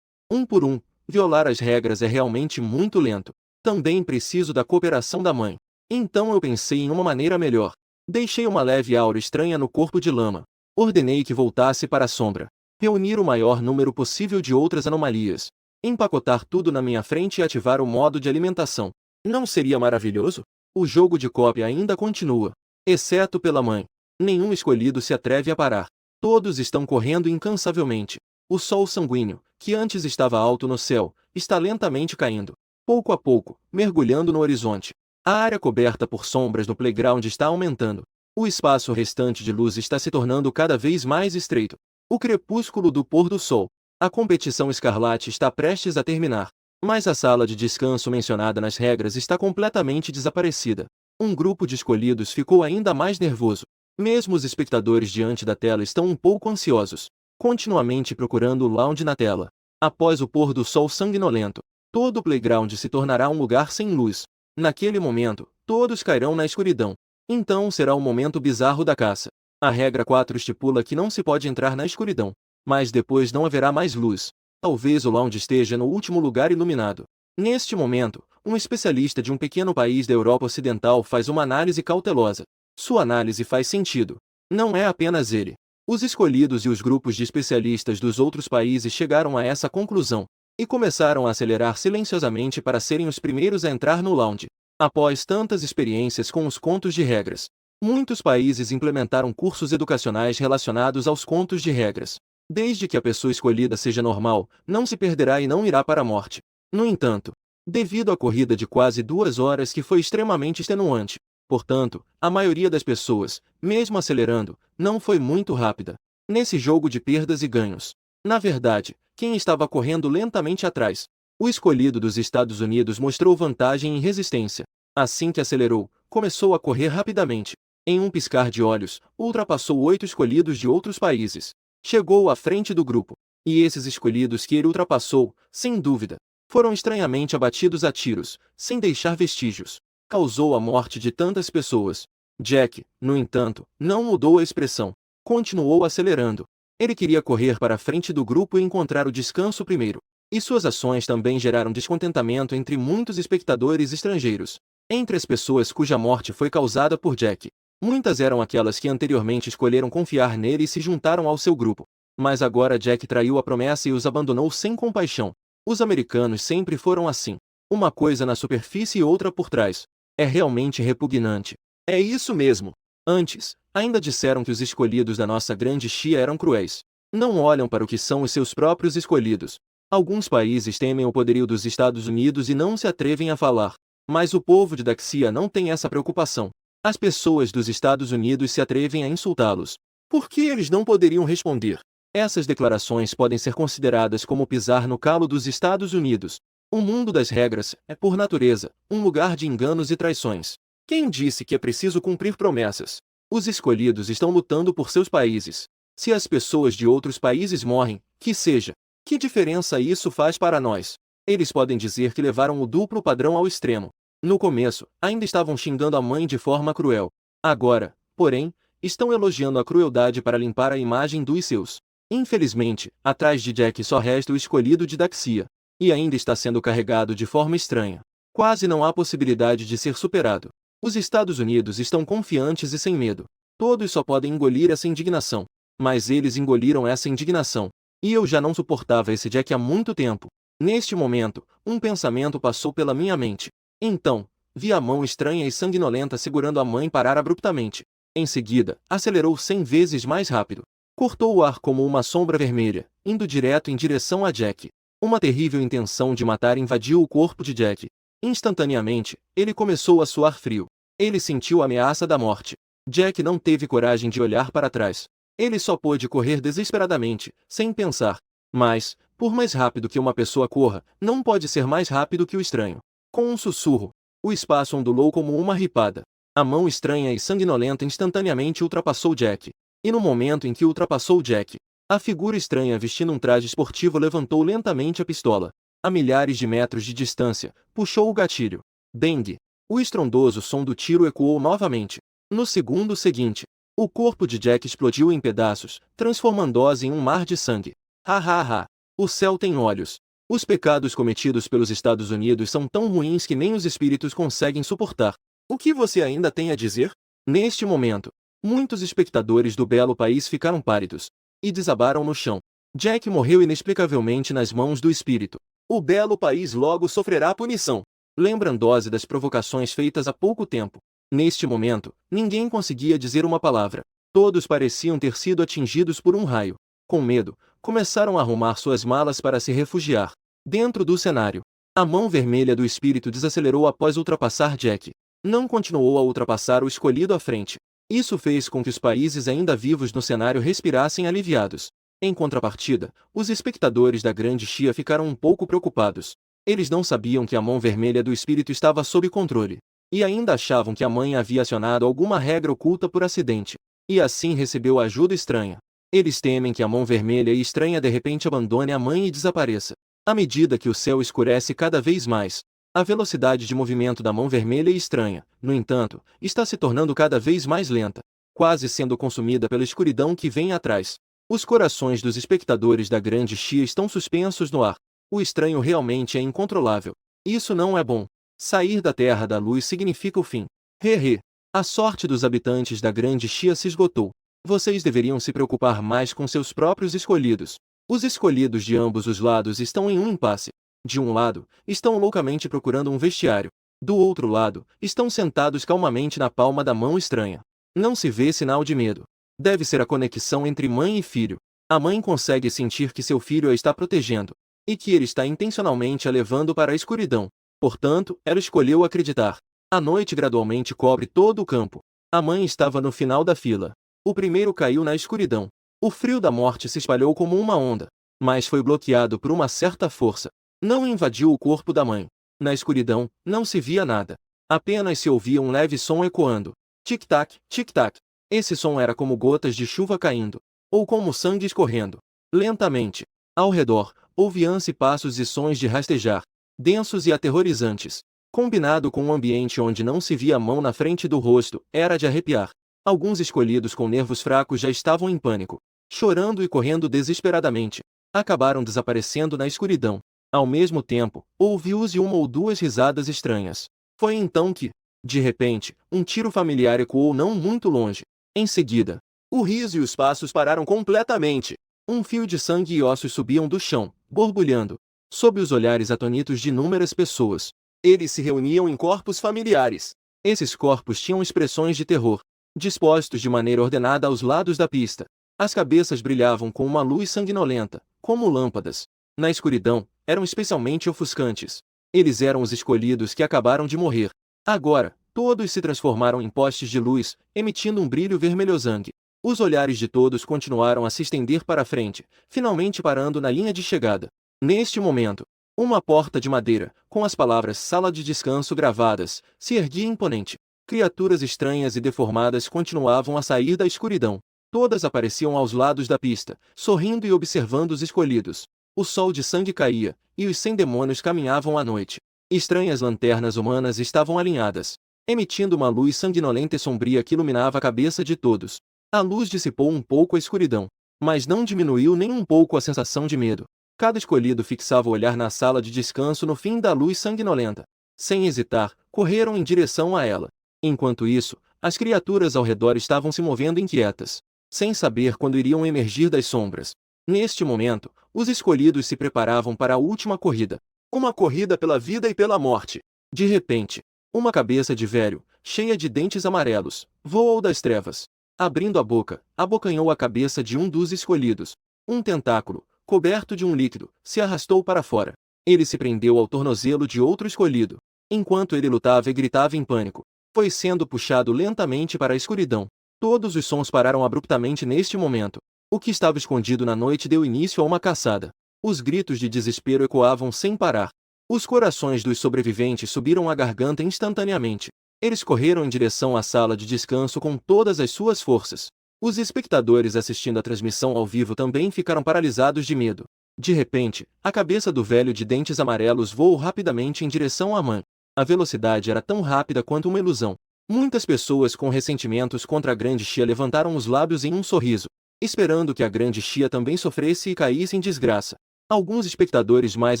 Um por um, violar as regras é realmente muito lento. Também preciso da cooperação da mãe. Então eu pensei em uma maneira melhor. Deixei uma leve aura estranha no corpo de lama. Ordenei que voltasse para a sombra. Reunir o maior número possível de outras anomalias. Empacotar tudo na minha frente e ativar o modo de alimentação. Não seria maravilhoso? O jogo de cópia ainda continua. Exceto pela mãe. Nenhum escolhido se atreve a parar. Todos estão correndo incansavelmente. O sol sanguíneo, que antes estava alto no céu, está lentamente caindo. Pouco a pouco, mergulhando no horizonte. A área coberta por sombras no playground está aumentando. O espaço restante de luz está se tornando cada vez mais estreito. O crepúsculo do pôr do sol. A competição escarlate está prestes a terminar. Mas a sala de descanso mencionada nas regras está completamente desaparecida. Um grupo de escolhidos ficou ainda mais nervoso. Mesmo os espectadores diante da tela estão um pouco ansiosos, continuamente procurando o lounge na tela. Após o pôr do sol sanguinolento, todo o playground se tornará um lugar sem luz. Naquele momento, todos cairão na escuridão. Então será o momento bizarro da caça. A regra 4 estipula que não se pode entrar na escuridão, mas depois não haverá mais luz. Talvez o lounge esteja no último lugar iluminado. Neste momento, um especialista de um pequeno país da Europa Ocidental faz uma análise cautelosa. Sua análise faz sentido. Não é apenas ele. Os escolhidos e os grupos de especialistas dos outros países chegaram a essa conclusão e começaram a acelerar silenciosamente para serem os primeiros a entrar no lounge. Após tantas experiências com os contos de regras, muitos países implementaram cursos educacionais relacionados aos contos de regras. Desde que a pessoa escolhida seja normal, não se perderá e não irá para a morte. No entanto, devido à corrida de quase 2 horas que foi extremamente extenuante, portanto, a maioria das pessoas, mesmo acelerando, não foi muito rápida. Nesse jogo de perdas e ganhos, na verdade, quem estava correndo lentamente atrás? O escolhido dos Estados Unidos mostrou vantagem em resistência. Assim que acelerou, começou a correr rapidamente. Em um piscar de olhos, ultrapassou 8 escolhidos de outros países. Chegou à frente do grupo. E esses escolhidos que ele ultrapassou, sem dúvida, foram estranhamente abatidos a tiros, sem deixar vestígios. Causou a morte de tantas pessoas. Jack, no entanto, não mudou a expressão. Continuou acelerando. Ele queria correr para a frente do grupo e encontrar o descanso primeiro. E suas ações também geraram descontentamento entre muitos espectadores estrangeiros. Entre as pessoas cuja morte foi causada por Jack, muitas eram aquelas que anteriormente escolheram confiar nele e se juntaram ao seu grupo. Mas agora Jack traiu a promessa e os abandonou sem compaixão. Os americanos sempre foram assim. Uma coisa na superfície e outra por trás. É realmente repugnante. É isso mesmo. Antes, ainda disseram que os escolhidos da nossa grande Chia eram cruéis. Não olham para o que são os seus próprios escolhidos. Alguns países temem o poderio dos Estados Unidos e não se atrevem a falar. Mas o povo de Daxia não tem essa preocupação. As pessoas dos Estados Unidos se atrevem a insultá-los. Por que eles não poderiam responder? Essas declarações podem ser consideradas como pisar no calo dos Estados Unidos. O mundo das regras é, por natureza, um lugar de enganos e traições. Quem disse que é preciso cumprir promessas? Os escolhidos estão lutando por seus países. Se as pessoas de outros países morrem, que seja. Que diferença isso faz para nós? Eles podem dizer que levaram o duplo padrão ao extremo. No começo, ainda estavam xingando a mãe de forma cruel. Agora, porém, estão elogiando a crueldade para limpar a imagem dos seus. Infelizmente, atrás de Jack só resta o escolhido de Daxia. e ainda está sendo carregado de forma estranha. Quase não há possibilidade de ser superado. Os Estados Unidos estão confiantes e sem medo. Todos só podem engolir essa indignação. Mas eles engoliram essa indignação. E eu já não suportava esse Jack há muito tempo. Neste momento, um pensamento passou pela minha mente. Então, vi a mão estranha e sanguinolenta segurando a mãe parar abruptamente. Em seguida, acelerou 100 vezes mais rápido. Cortou o ar como uma sombra vermelha, indo direto em direção a Jack. Uma terrível intenção de matar invadiu o corpo de Jack. Instantaneamente, ele começou a suar frio. Ele sentiu a ameaça da morte. Jack não teve coragem de olhar para trás. Ele só pôde correr desesperadamente, sem pensar. Mas, por mais rápido que uma pessoa corra, não pode ser mais rápido que o estranho. Com um sussurro, o espaço ondulou como uma ripada. A mão estranha e sanguinolenta instantaneamente ultrapassou Jack. E no momento em que ultrapassou Jack, a figura estranha vestindo um traje esportivo levantou lentamente a pistola. A milhares de metros de distância, puxou o gatilho. Bang! O estrondoso som do tiro ecoou novamente. No segundo seguinte, o corpo de Jack explodiu em pedaços, transformando Oz em um mar de sangue. Ha ha ha! O céu tem olhos. Os pecados cometidos pelos Estados Unidos são tão ruins que nem os espíritos conseguem suportar. O que você ainda tem a dizer? Neste momento, muitos espectadores do belo país ficaram pálidos e desabaram no chão. Jack morreu inexplicavelmente nas mãos do espírito. O belo país logo sofrerá punição. Lembrando-se das provocações feitas há pouco tempo. Neste momento, ninguém conseguia dizer uma palavra. Todos pareciam ter sido atingidos por um raio. Com medo, começaram a arrumar suas malas para se refugiar. Dentro do cenário, a mão vermelha do espírito desacelerou após ultrapassar Jack. Não continuou a ultrapassar o escolhido à frente. Isso fez com que os países ainda vivos no cenário respirassem aliviados. Em contrapartida, os espectadores da Grande Chia ficaram um pouco preocupados. Eles não sabiam que a mão vermelha do espírito estava sob controle. E ainda achavam que a mãe havia acionado alguma regra oculta por acidente. E assim recebeu ajuda estranha. Eles temem que a mão vermelha e estranha de repente abandone a mãe e desapareça. À medida que o céu escurece cada vez mais, a velocidade de movimento da mão vermelha e estranha, no entanto, está se tornando cada vez mais lenta, quase sendo consumida pela escuridão que vem atrás. Os corações dos espectadores da Grande Chia estão suspensos no ar. O estranho realmente é incontrolável. Isso não é bom. Sair da Terra da Luz significa o fim. He. A sorte dos habitantes da Grande Chia se esgotou. Vocês deveriam se preocupar mais com seus próprios escolhidos. Os escolhidos de ambos os lados estão em um impasse. De um lado, estão loucamente procurando um vestiário. Do outro lado, estão sentados calmamente na palma da mão estranha. Não se vê sinal de medo. Deve ser a conexão entre mãe e filho. A mãe consegue sentir que seu filho a está protegendo, e que ele está intencionalmente a levando para a escuridão. Portanto, ela escolheu acreditar. A noite gradualmente cobre todo o campo. A mãe estava no final da fila. O primeiro caiu na escuridão. O frio da morte se espalhou como uma onda, mas foi bloqueado por uma certa força. Não invadiu o corpo da mãe. Na escuridão, não se via nada. Apenas se ouvia um leve som ecoando. Tic-tac, tic-tac. Esse som era como gotas de chuva caindo, ou como sangue escorrendo. Lentamente. Ao redor, ouviam-se passos e sons de rastejar, densos e aterrorizantes. Combinado com um ambiente onde não se via a mão na frente do rosto, era de arrepiar. Alguns escolhidos com nervos fracos já estavam em pânico, chorando e correndo desesperadamente. Acabaram desaparecendo na escuridão. Ao mesmo tempo, ouviu-se uma ou duas risadas estranhas. Foi então que, de repente, um tiro familiar ecoou não muito longe. Em seguida, o riso e os passos pararam completamente. Um fio de sangue e ossos subiam do chão, borbulhando, sob os olhares atônitos de inúmeras pessoas. Eles se reuniam em corpos familiares. Esses corpos tinham expressões de terror, dispostos de maneira ordenada aos lados da pista. As cabeças brilhavam com uma luz sanguinolenta, como lâmpadas. Na escuridão, eram especialmente ofuscantes. Eles eram os escolhidos que acabaram de morrer. Agora, todos se transformaram em postes de luz, emitindo um brilho vermelhosangue. Os olhares de todos continuaram a se estender para a frente, finalmente parando na linha de chegada. Neste momento, uma porta de madeira, com as palavras Sala de Descanso gravadas, se erguia imponente. Criaturas estranhas e deformadas continuavam a sair da escuridão. Todas apareciam aos lados da pista, sorrindo e observando os escolhidos. O sol de sangue caía, e os 100 demônios caminhavam à noite. Estranhas lanternas humanas estavam alinhadas, emitindo uma luz sanguinolenta e sombria que iluminava a cabeça de todos. A luz dissipou um pouco a escuridão, mas não diminuiu nem um pouco a sensação de medo. Cada escolhido fixava o olhar na sala de descanso no fim da luz sanguinolenta. Sem hesitar, correram em direção a ela. Enquanto isso, as criaturas ao redor estavam se movendo inquietas, sem saber quando iriam emergir das sombras. Neste momento, os escolhidos se preparavam para a última corrida. Uma corrida pela vida e pela morte. De repente, uma cabeça de velho, cheia de dentes amarelos, voou das trevas. Abrindo a boca, abocanhou a cabeça de um dos escolhidos. Um tentáculo, coberto de um líquido, se arrastou para fora. Ele se prendeu ao tornozelo de outro escolhido. Enquanto ele lutava e gritava em pânico, foi sendo puxado lentamente para a escuridão. Todos os sons pararam abruptamente neste momento. O que estava escondido na noite deu início a uma caçada. Os gritos de desespero ecoavam sem parar. Os corações dos sobreviventes subiram à garganta instantaneamente. Eles correram em direção à sala de descanso com todas as suas forças. Os espectadores assistindo à transmissão ao vivo também ficaram paralisados de medo. De repente, a cabeça do velho de dentes amarelos voou rapidamente em direção à mãe. A velocidade era tão rápida quanto uma ilusão. Muitas pessoas com ressentimentos contra a grande Xia levantaram os lábios em um sorriso, esperando que a grande Xia também sofresse e caísse em desgraça. Alguns espectadores mais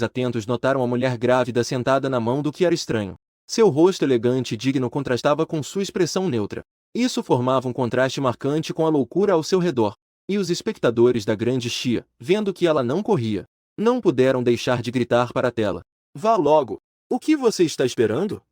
atentos notaram a mulher grávida sentada na mão do que era estranho. Seu rosto elegante e digno contrastava com sua expressão neutra. Isso formava um contraste marcante com a loucura ao seu redor. E os espectadores da grande Xia, vendo que ela não corria, não puderam deixar de gritar para a tela. Vá logo! O que você está esperando?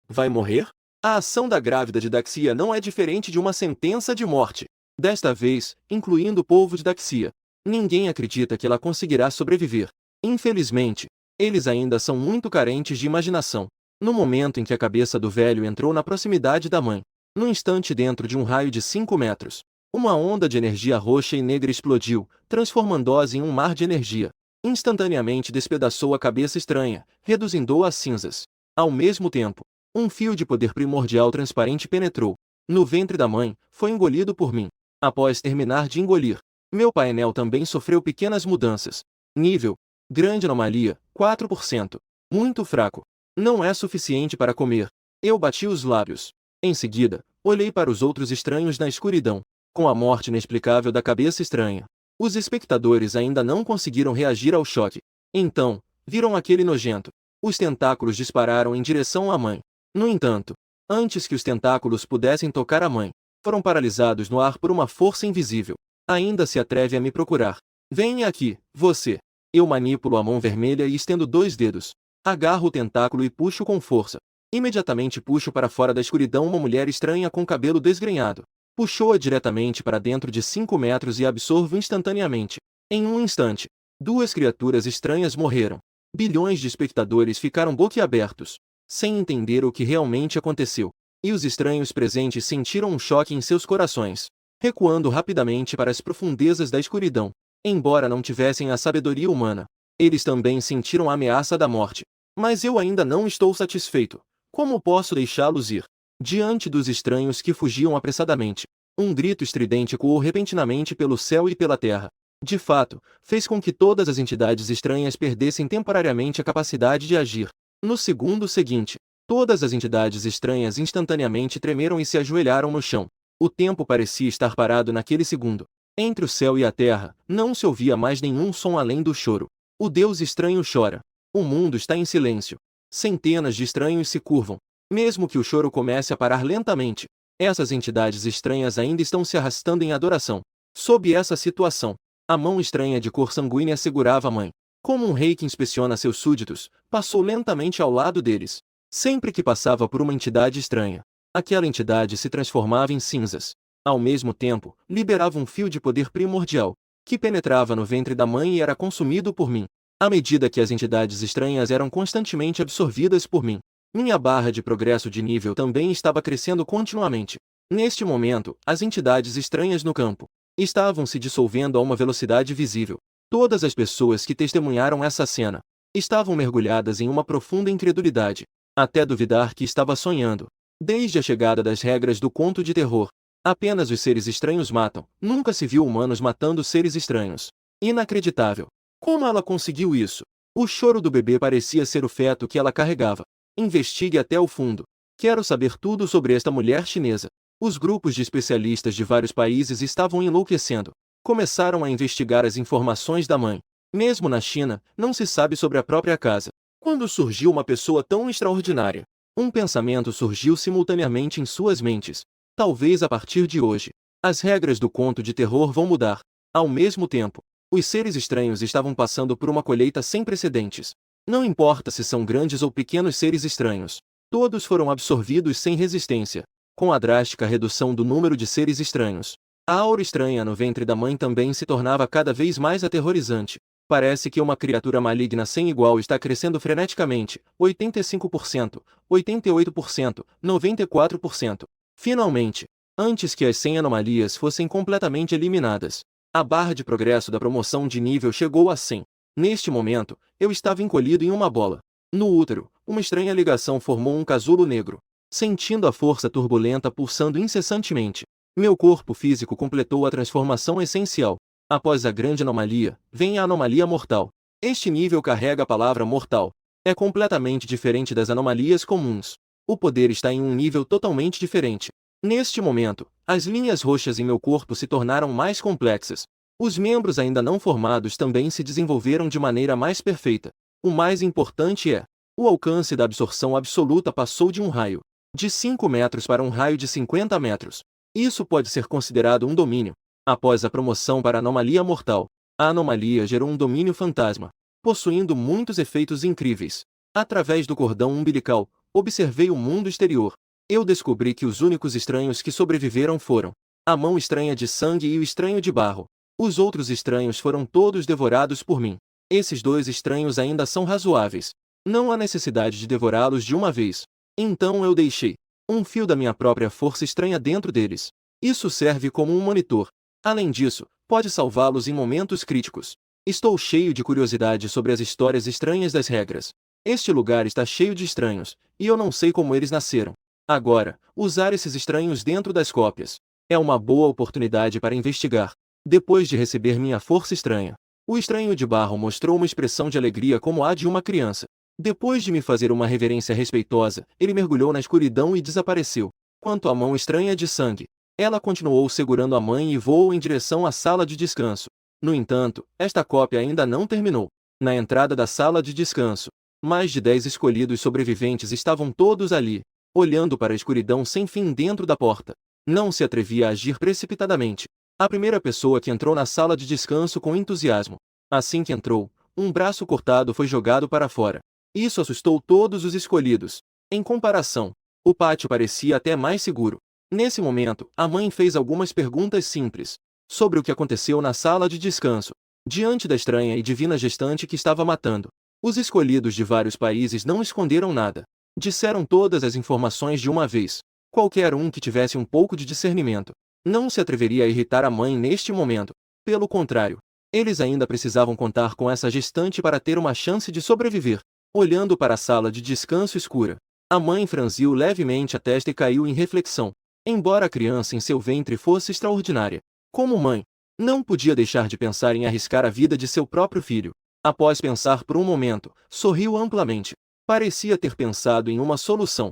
Vai morrer? A ação da grávida de Daxia não é diferente de uma sentença de morte. Desta vez, incluindo o povo de Daxia. Ninguém acredita que ela conseguirá sobreviver. Infelizmente, eles ainda são muito carentes de imaginação. No momento em que a cabeça do velho entrou na proximidade da mãe, no instante dentro de um raio de 5 metros, uma onda de energia roxa e negra explodiu, transformando-os em um mar de energia. Instantaneamente despedaçou a cabeça estranha, reduzindo-a a cinzas. Ao mesmo tempo, um fio de poder primordial transparente penetrou no ventre da mãe, foi engolido por mim. Após terminar de engolir, meu painel também sofreu pequenas mudanças. Nível: grande anomalia, 4%. Muito fraco. Não é suficiente para comer. Eu bati os lábios. Em seguida, olhei para os outros estranhos na escuridão. Com a morte inexplicável da cabeça estranha, os espectadores ainda não conseguiram reagir ao choque. Então, viram aquele nojento. Os tentáculos dispararam em direção à mãe. No entanto, antes que os tentáculos pudessem tocar a mãe, foram paralisados no ar por uma força invisível. Ainda se atreve a me procurar. Venha aqui, você. Eu manipulo a mão vermelha e estendo 2 dedos. Agarro o tentáculo e puxo com força. Imediatamente puxo para fora da escuridão uma mulher estranha com cabelo desgrenhado. Puxou-a diretamente para dentro de 5 metros e absorvo instantaneamente. Em um instante, 2 criaturas estranhas morreram. Bilhões de espectadores ficaram boquiabertos, sem entender o que realmente aconteceu. E os estranhos presentes sentiram um choque em seus corações, recuando rapidamente para as profundezas da escuridão. Embora não tivessem a sabedoria humana, eles também sentiram a ameaça da morte. Mas eu ainda não estou satisfeito. Como posso deixá-los ir? Diante dos estranhos que fugiam apressadamente, um grito estridente ecoou repentinamente pelo céu e pela terra. De fato, fez com que todas as entidades estranhas perdessem temporariamente a capacidade de agir. No segundo seguinte, todas as entidades estranhas instantaneamente tremeram e se ajoelharam no chão. O tempo parecia estar parado naquele segundo. Entre o céu e a terra, não se ouvia mais nenhum som além do choro. O Deus estranho chora. O mundo está em silêncio. Centenas de estranhos se curvam. Mesmo que o choro comece a parar lentamente, essas entidades estranhas ainda estão se arrastando em adoração. Sob essa situação, a mão estranha de cor sanguínea segurava a mãe. Como um rei que inspeciona seus súditos, passou lentamente ao lado deles. Sempre que passava por uma entidade estranha, aquela entidade se transformava em cinzas. Ao mesmo tempo, liberava um fio de poder primordial, que penetrava no ventre da mãe e era consumido por mim. À medida que as entidades estranhas eram constantemente absorvidas por mim, minha barra de progresso de nível também estava crescendo continuamente. Neste momento, as entidades estranhas no campo estavam se dissolvendo a uma velocidade visível. Todas as pessoas que testemunharam essa cena estavam mergulhadas em uma profunda incredulidade, até duvidar que estava sonhando. Desde a chegada das regras do conto de terror, apenas os seres estranhos matam. Nunca se viu humanos matando seres estranhos. Inacreditável. Como ela conseguiu isso? O choro do bebê parecia ser o feto que ela carregava. Investigue até o fundo. Quero saber tudo sobre esta mulher chinesa. Os grupos de especialistas de vários países estavam enlouquecendo. Começaram a investigar as informações da mãe. Mesmo na China, não se sabe sobre a própria casa. Quando surgiu uma pessoa tão extraordinária? Um pensamento surgiu simultaneamente em suas mentes. Talvez a partir de hoje, as regras do conto de terror vão mudar. Ao mesmo tempo, os seres estranhos estavam passando por uma colheita sem precedentes. Não importa se são grandes ou pequenos seres estranhos, todos foram absorvidos sem resistência. Com a drástica redução do número de seres estranhos, a aura estranha no ventre da mãe também se tornava cada vez mais aterrorizante. Parece que uma criatura maligna sem igual está crescendo freneticamente, 85%, 88%, 94%. Finalmente, antes que as 100 anomalias fossem completamente eliminadas, a barra de progresso da promoção de nível chegou a 100. Neste momento, eu estava encolhido em uma bola. No útero, uma estranha ligação formou um casulo negro. Sentindo a força turbulenta pulsando incessantemente, meu corpo físico completou a transformação essencial. Após a grande anomalia, vem a anomalia mortal. Este nível carrega a palavra mortal. É completamente diferente das anomalias comuns. O poder está em um nível totalmente diferente. Neste momento, as linhas roxas em meu corpo se tornaram mais complexas. Os membros ainda não formados também se desenvolveram de maneira mais perfeita. O mais importante é, o alcance da absorção absoluta passou de um raio de 5 metros para um raio de 50 metros. Isso pode ser considerado um domínio. Após a promoção para a anomalia mortal, a anomalia gerou um domínio fantasma, possuindo muitos efeitos incríveis. Através do cordão umbilical, observei o mundo exterior. Eu descobri que os únicos estranhos que sobreviveram foram a mão estranha de sangue e o estranho de barro. Os outros estranhos foram todos devorados por mim. Esses dois estranhos ainda são razoáveis. Não há necessidade de devorá-los de uma vez. Então eu deixei um fio da minha própria força estranha dentro deles. Isso serve como um monitor. Além disso, pode salvá-los em momentos críticos. Estou cheio de curiosidade sobre as histórias estranhas das regras. Este lugar está cheio de estranhos, e eu não sei como eles nasceram. Agora, usar esses estranhos dentro das cópias é uma boa oportunidade para investigar. Depois de receber minha força estranha, o estranho de barro mostrou uma expressão de alegria como a de uma criança. Depois de me fazer uma reverência respeitosa, ele mergulhou na escuridão e desapareceu. Quanto à mão estranha de sangue, ela continuou segurando a mãe e voou em direção à sala de descanso. No entanto, esta cópia ainda não terminou. Na entrada da sala de descanso, mais de 10 escolhidos sobreviventes estavam todos ali, olhando para a escuridão sem fim dentro da porta. Não se atrevia a agir precipitadamente. A primeira pessoa que entrou na sala de descanso com entusiasmo. Assim que entrou, um braço cortado foi jogado para fora. Isso assustou todos os escolhidos. Em comparação, o pátio parecia até mais seguro. Nesse momento, a mãe fez algumas perguntas simples sobre o que aconteceu na sala de descanso, diante da estranha e divina gestante que estava matando. Os escolhidos de vários países não esconderam nada. Disseram todas as informações de uma vez. Qualquer um que tivesse um pouco de discernimento não se atreveria a irritar a mãe neste momento. Pelo contrário, eles ainda precisavam contar com essa gestante para ter uma chance de sobreviver. Olhando para a sala de descanso escura, a mãe franziu levemente a testa e caiu em reflexão. Embora a criança em seu ventre fosse extraordinária, como mãe, não podia deixar de pensar em arriscar a vida de seu próprio filho. Após pensar por um momento, sorriu amplamente. Parecia ter pensado em uma solução.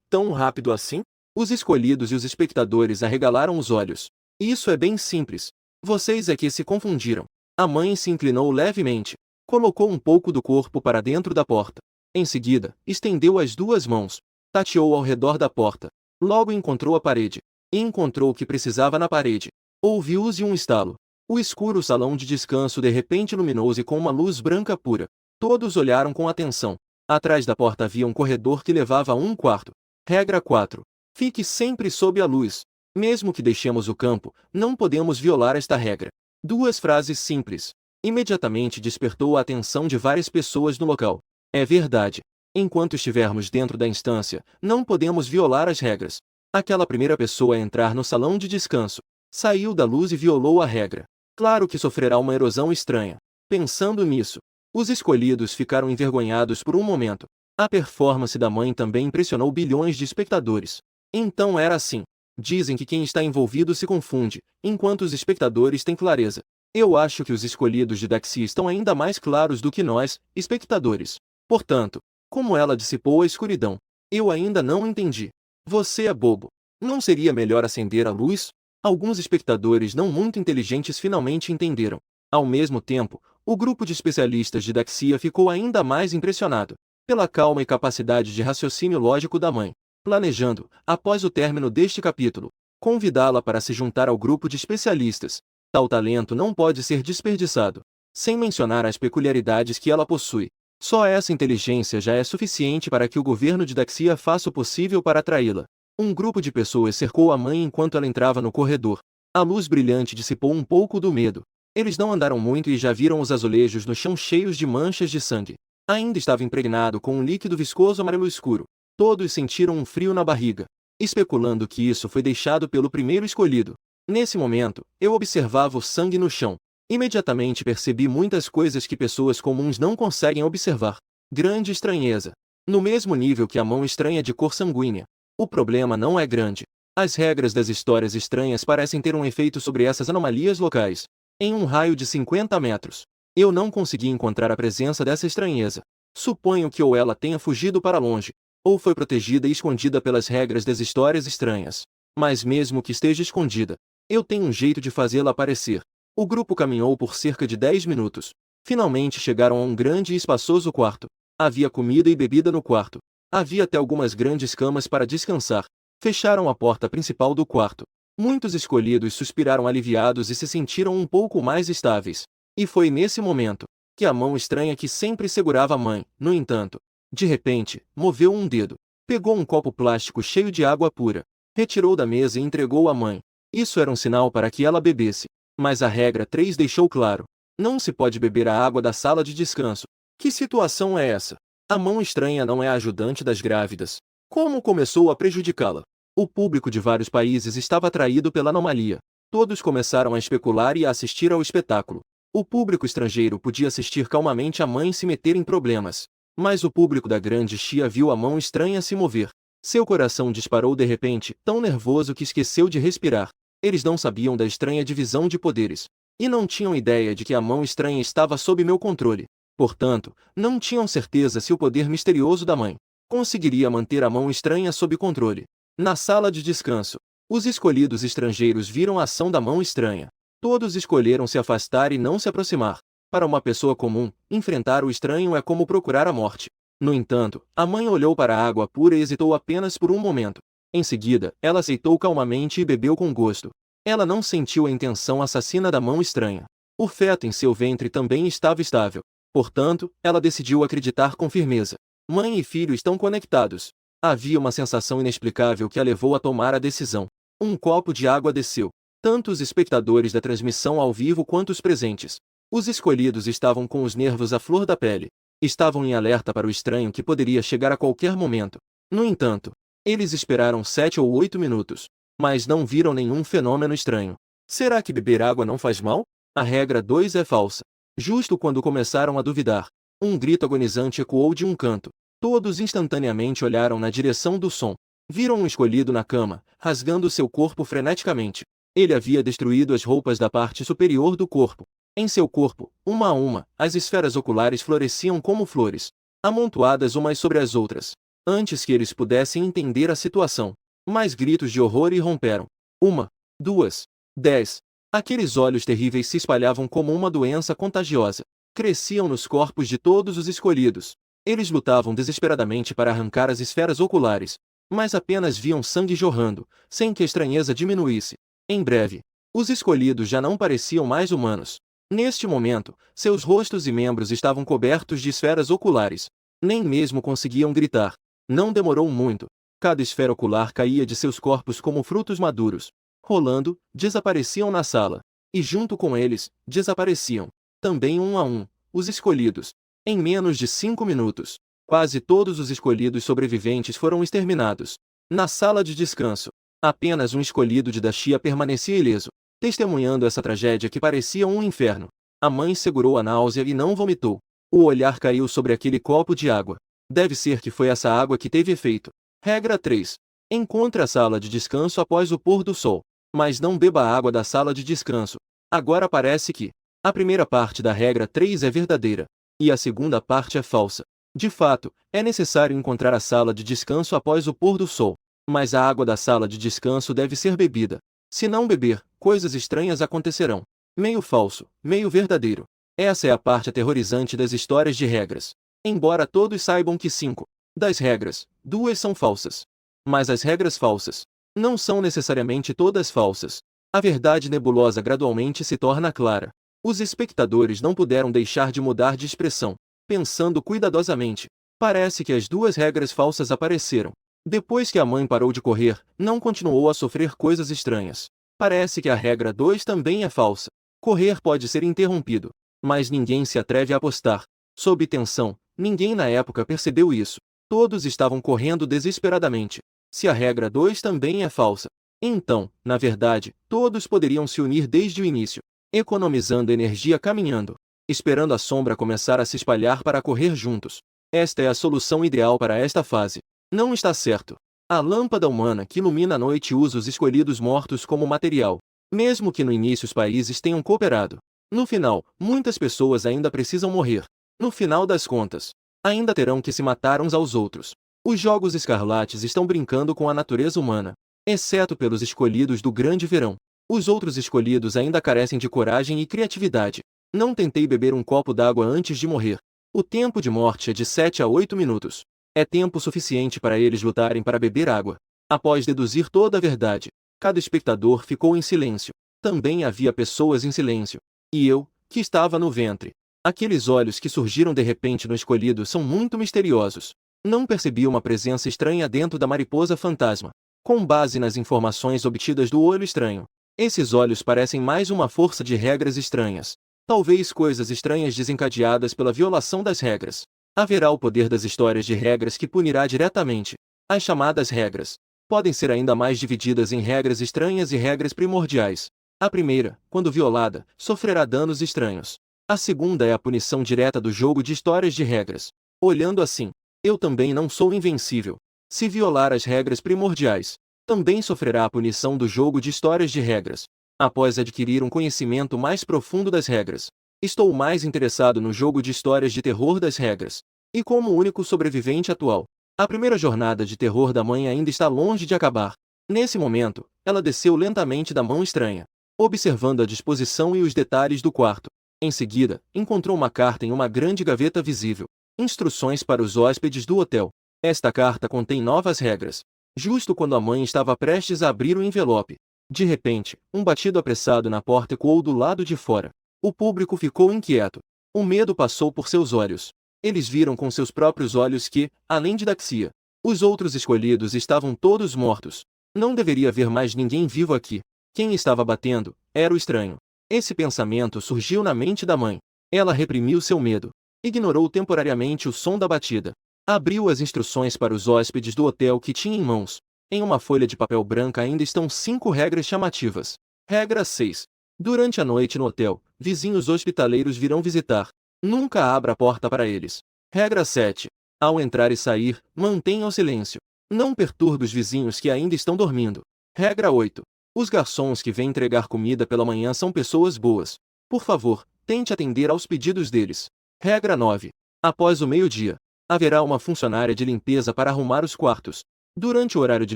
Tão rápido assim? Os escolhidos e os espectadores arregalaram os olhos. Isso é bem simples. Vocês é que se confundiram. A mãe se inclinou levemente. Colocou um pouco do corpo para dentro da porta. Em seguida, estendeu as duas mãos. Tateou ao redor da porta. Logo encontrou a parede. E encontrou o que precisava na parede. Ouviu-se um estalo. O escuro salão de descanso de repente iluminou-se com uma luz branca pura. Todos olharam com atenção. Atrás da porta havia um corredor que levava a um quarto. Regra 4. Fique sempre sob a luz. Mesmo que deixemos o campo, não podemos violar esta regra. Duas frases simples. Imediatamente despertou a atenção de várias pessoas no local. É verdade. Enquanto estivermos dentro da instância, não podemos violar as regras. Aquela primeira pessoa a entrar no salão de descanso saiu da luz e violou a regra. Claro que sofrerá uma erosão estranha. Pensando nisso, os escolhidos ficaram envergonhados por um momento. A performance da mãe também impressionou bilhões de espectadores. Então era assim. Dizem que quem está envolvido se confunde, enquanto os espectadores têm clareza. Eu acho que os escolhidos de Daxi estão ainda mais claros do que nós, espectadores. Portanto, como ela dissipou a escuridão? Eu ainda não entendi. Você é bobo. Não seria melhor acender a luz? Alguns espectadores não muito inteligentes finalmente entenderam. Ao mesmo tempo, O grupo de especialistas de Daxia ficou ainda mais impressionado pela calma e capacidade de raciocínio lógico da mãe, planejando, após o término deste capítulo, convidá-la para se juntar ao grupo de especialistas. Tal talento não pode ser desperdiçado, sem mencionar as peculiaridades que ela possui. Só essa inteligência já é suficiente para que o governo de Daxia faça o possível para atraí-la. Um grupo de pessoas cercou a mãe enquanto ela entrava no corredor. A luz brilhante dissipou um pouco do medo. Eles não andaram muito e já viram os azulejos no chão cheios de manchas de sangue. Ainda estava impregnado com um líquido viscoso amarelo escuro. Todos sentiram um frio na barriga, especulando que isso foi deixado pelo primeiro escolhido. Nesse momento, eu observava o sangue no chão. Imediatamente percebi muitas coisas que pessoas comuns não conseguem observar. Grande estranheza. No mesmo nível que a mão estranha de cor sanguínea. O problema não é grande. As regras das histórias estranhas parecem ter um efeito sobre essas anomalias locais. Em um raio de 50 metros, eu não consegui encontrar a presença dessa estranheza. Suponho que ou ela tenha fugido para longe, ou foi protegida e escondida pelas regras das histórias estranhas. Mas mesmo que esteja escondida, eu tenho um jeito de fazê-la aparecer. O grupo caminhou por cerca de 10 minutos. Finalmente chegaram a um grande e espaçoso quarto. Havia comida e bebida no quarto. Havia até algumas grandes camas para descansar. Fecharam a porta principal do quarto. Muitos escolhidos suspiraram aliviados e se sentiram um pouco mais estáveis. E foi nesse momento que a mão estranha que sempre segurava a mãe, no entanto, de repente, moveu um dedo. Pegou um copo plástico cheio de água pura. Retirou da mesa e entregou à mãe. Isso era um sinal para que ela bebesse. Mas a regra 3 deixou claro: não se pode beber a água da sala de descanso. Que situação é essa? A mão estranha não é a ajudante das grávidas. Como começou a prejudicá-la? O público de vários países estava atraído pela anomalia. Todos começaram a especular e a assistir ao espetáculo. O público estrangeiro podia assistir calmamente a mãe se meter em problemas. Mas o público da grande Chia viu a mão estranha se mover. Seu coração disparou de repente, tão nervoso que esqueceu de respirar. Eles não sabiam da estranha divisão de poderes. E não tinham ideia de que a mão estranha estava sob meu controle. Portanto, não tinham certeza se o poder misterioso da mãe conseguiria manter a mão estranha sob controle. Na sala de descanso, os escolhidos estrangeiros viram a ação da mão estranha. Todos escolheram se afastar e não se aproximar. Para uma pessoa comum, enfrentar o estranho é como procurar a morte. No entanto, a mãe olhou para a água pura e hesitou apenas por um momento. Em seguida, ela aceitou calmamente e bebeu com gosto. Ela não sentiu a intenção assassina da mão estranha. O feto em seu ventre também estava estável. Portanto, ela decidiu acreditar com firmeza. Mãe e filho estão conectados. Havia uma sensação inexplicável que a levou a tomar a decisão. Um copo de água desceu. Tanto os espectadores da transmissão ao vivo quanto os presentes. Os escolhidos estavam com os nervos à flor da pele. Estavam em alerta para o estranho que poderia chegar a qualquer momento. No entanto, eles esperaram 7 ou 8 minutos, mas não viram nenhum fenômeno estranho. Será que beber água não faz mal? A regra 2 é falsa. Justo quando começaram a duvidar, um grito agonizante ecoou de um canto. Todos instantaneamente olharam na direção do som. Viram um escolhido na cama, rasgando seu corpo freneticamente. Ele havia destruído as roupas da parte superior do corpo. Em seu corpo, uma a uma, as esferas oculares floresciam como flores, amontoadas umas sobre as outras. Antes que eles pudessem entender a situação, mais gritos de horror irromperam. 1, 2, 10. Aqueles olhos terríveis se espalhavam como uma doença contagiosa. Cresciam nos corpos de todos os escolhidos. Eles lutavam desesperadamente para arrancar as esferas oculares, mas apenas viam sangue jorrando, sem que a estranheza diminuísse. Em breve, os escolhidos já não pareciam mais humanos. Neste momento, seus rostos e membros estavam cobertos de esferas oculares. Nem mesmo conseguiam gritar. Não demorou muito. Cada esfera ocular caía de seus corpos como frutos maduros. Rolando, desapareciam na sala. E junto com eles, desapareciam, também um a um, os escolhidos. Em menos de 5 minutos, quase todos os escolhidos sobreviventes foram exterminados. Na sala de descanso, apenas um escolhido de Daxia permanecia ileso, testemunhando essa tragédia que parecia um inferno. A mãe segurou a náusea e não vomitou. O olhar caiu sobre aquele copo de água. Deve ser que foi essa água que teve efeito. Regra 3. Encontre a sala de descanso após o pôr do sol, mas não beba a água da sala de descanso. Agora parece que a primeira parte da regra 3 é verdadeira, e a segunda parte é falsa. De fato, é necessário encontrar a sala de descanso após o pôr do sol, mas a água da sala de descanso deve ser bebida. Se não beber, coisas estranhas acontecerão. Meio falso, meio verdadeiro. Essa é a parte aterrorizante das histórias de regras. Embora todos saibam que 5 das regras, 2 são falsas. Mas as regras falsas não são necessariamente todas falsas. A verdade nebulosa gradualmente se torna clara. Os espectadores não puderam deixar de mudar de expressão, pensando cuidadosamente. Parece que as 2 regras falsas apareceram. Depois que a mãe parou de correr, não continuou a sofrer coisas estranhas. Parece que a regra 2 também é falsa. Correr pode ser interrompido, mas ninguém se atreve a apostar. Sob tensão, ninguém na época percebeu isso. Todos estavam correndo desesperadamente. Se a regra 2 também é falsa, então, na verdade, todos poderiam se unir desde o início, economizando energia caminhando, esperando a sombra começar a se espalhar para correr juntos. Esta é a solução ideal para esta fase. Não está certo. A lâmpada humana que ilumina a noite usa os escolhidos mortos como material, mesmo que no início os países tenham cooperado. No final, muitas pessoas ainda precisam morrer. No final das contas, ainda terão que se matar uns aos outros. Os Jogos Escarlates estão brincando com a natureza humana, exceto pelos escolhidos do Grande Verão. Os outros escolhidos ainda carecem de coragem e criatividade. Não tentei beber um copo d'água antes de morrer. O tempo de morte é de 7 a 8 minutos. É tempo suficiente para eles lutarem para beber água. Após deduzir toda a verdade, cada espectador ficou em silêncio. Também havia pessoas em silêncio. E eu, que estava no ventre. Aqueles olhos que surgiram de repente no escolhido são muito misteriosos. Não percebi uma presença estranha dentro da mariposa fantasma. Com base nas informações obtidas do olho estranho, esses olhos parecem mais uma força de regras estranhas. Talvez coisas estranhas desencadeadas pela violação das regras. Haverá o poder das histórias de regras que punirá diretamente. As chamadas regras podem ser ainda mais divididas em regras estranhas e regras primordiais. A primeira, quando violada, sofrerá danos estranhos. A segunda é a punição direta do jogo de histórias de regras. Olhando assim, eu também não sou invencível. Se violar as regras primordiais, também sofrerá a punição do jogo de histórias de regras. Após adquirir um conhecimento mais profundo das regras, estou mais interessado no jogo de histórias de terror das regras. E como único sobrevivente atual, a primeira jornada de terror da mãe ainda está longe de acabar. Nesse momento, ela desceu lentamente da mão estranha, observando a disposição e os detalhes do quarto. Em seguida, encontrou uma carta em uma grande gaveta visível. Instruções para os hóspedes do hotel. Esta carta contém novas regras. Justo quando a mãe estava prestes a abrir o envelope, de repente, um batido apressado na porta ecoou do lado de fora. O público ficou inquieto. O medo passou por seus olhos. Eles viram com seus próprios olhos que, além de Daxia, os outros escolhidos estavam todos mortos. Não deveria haver mais ninguém vivo aqui. Quem estava batendo era o estranho. Esse pensamento surgiu na mente da mãe. Ela reprimiu seu medo. Ignorou temporariamente o som da batida. Abriu as instruções para os hóspedes do hotel que tinha em mãos. Em uma folha de papel branca ainda estão 5 regras chamativas. Regra 6. Durante a noite no hotel, vizinhos hospitaleiros virão visitar. Nunca abra a porta para eles. Regra 7. Ao entrar e sair, mantenha o silêncio. Não perturbe os vizinhos que ainda estão dormindo. Regra 8. Os garçons que vêm entregar comida pela manhã são pessoas boas. Por favor, tente atender aos pedidos deles. Regra 9. Após o meio-dia, haverá uma funcionária de limpeza para arrumar os quartos. Durante o horário de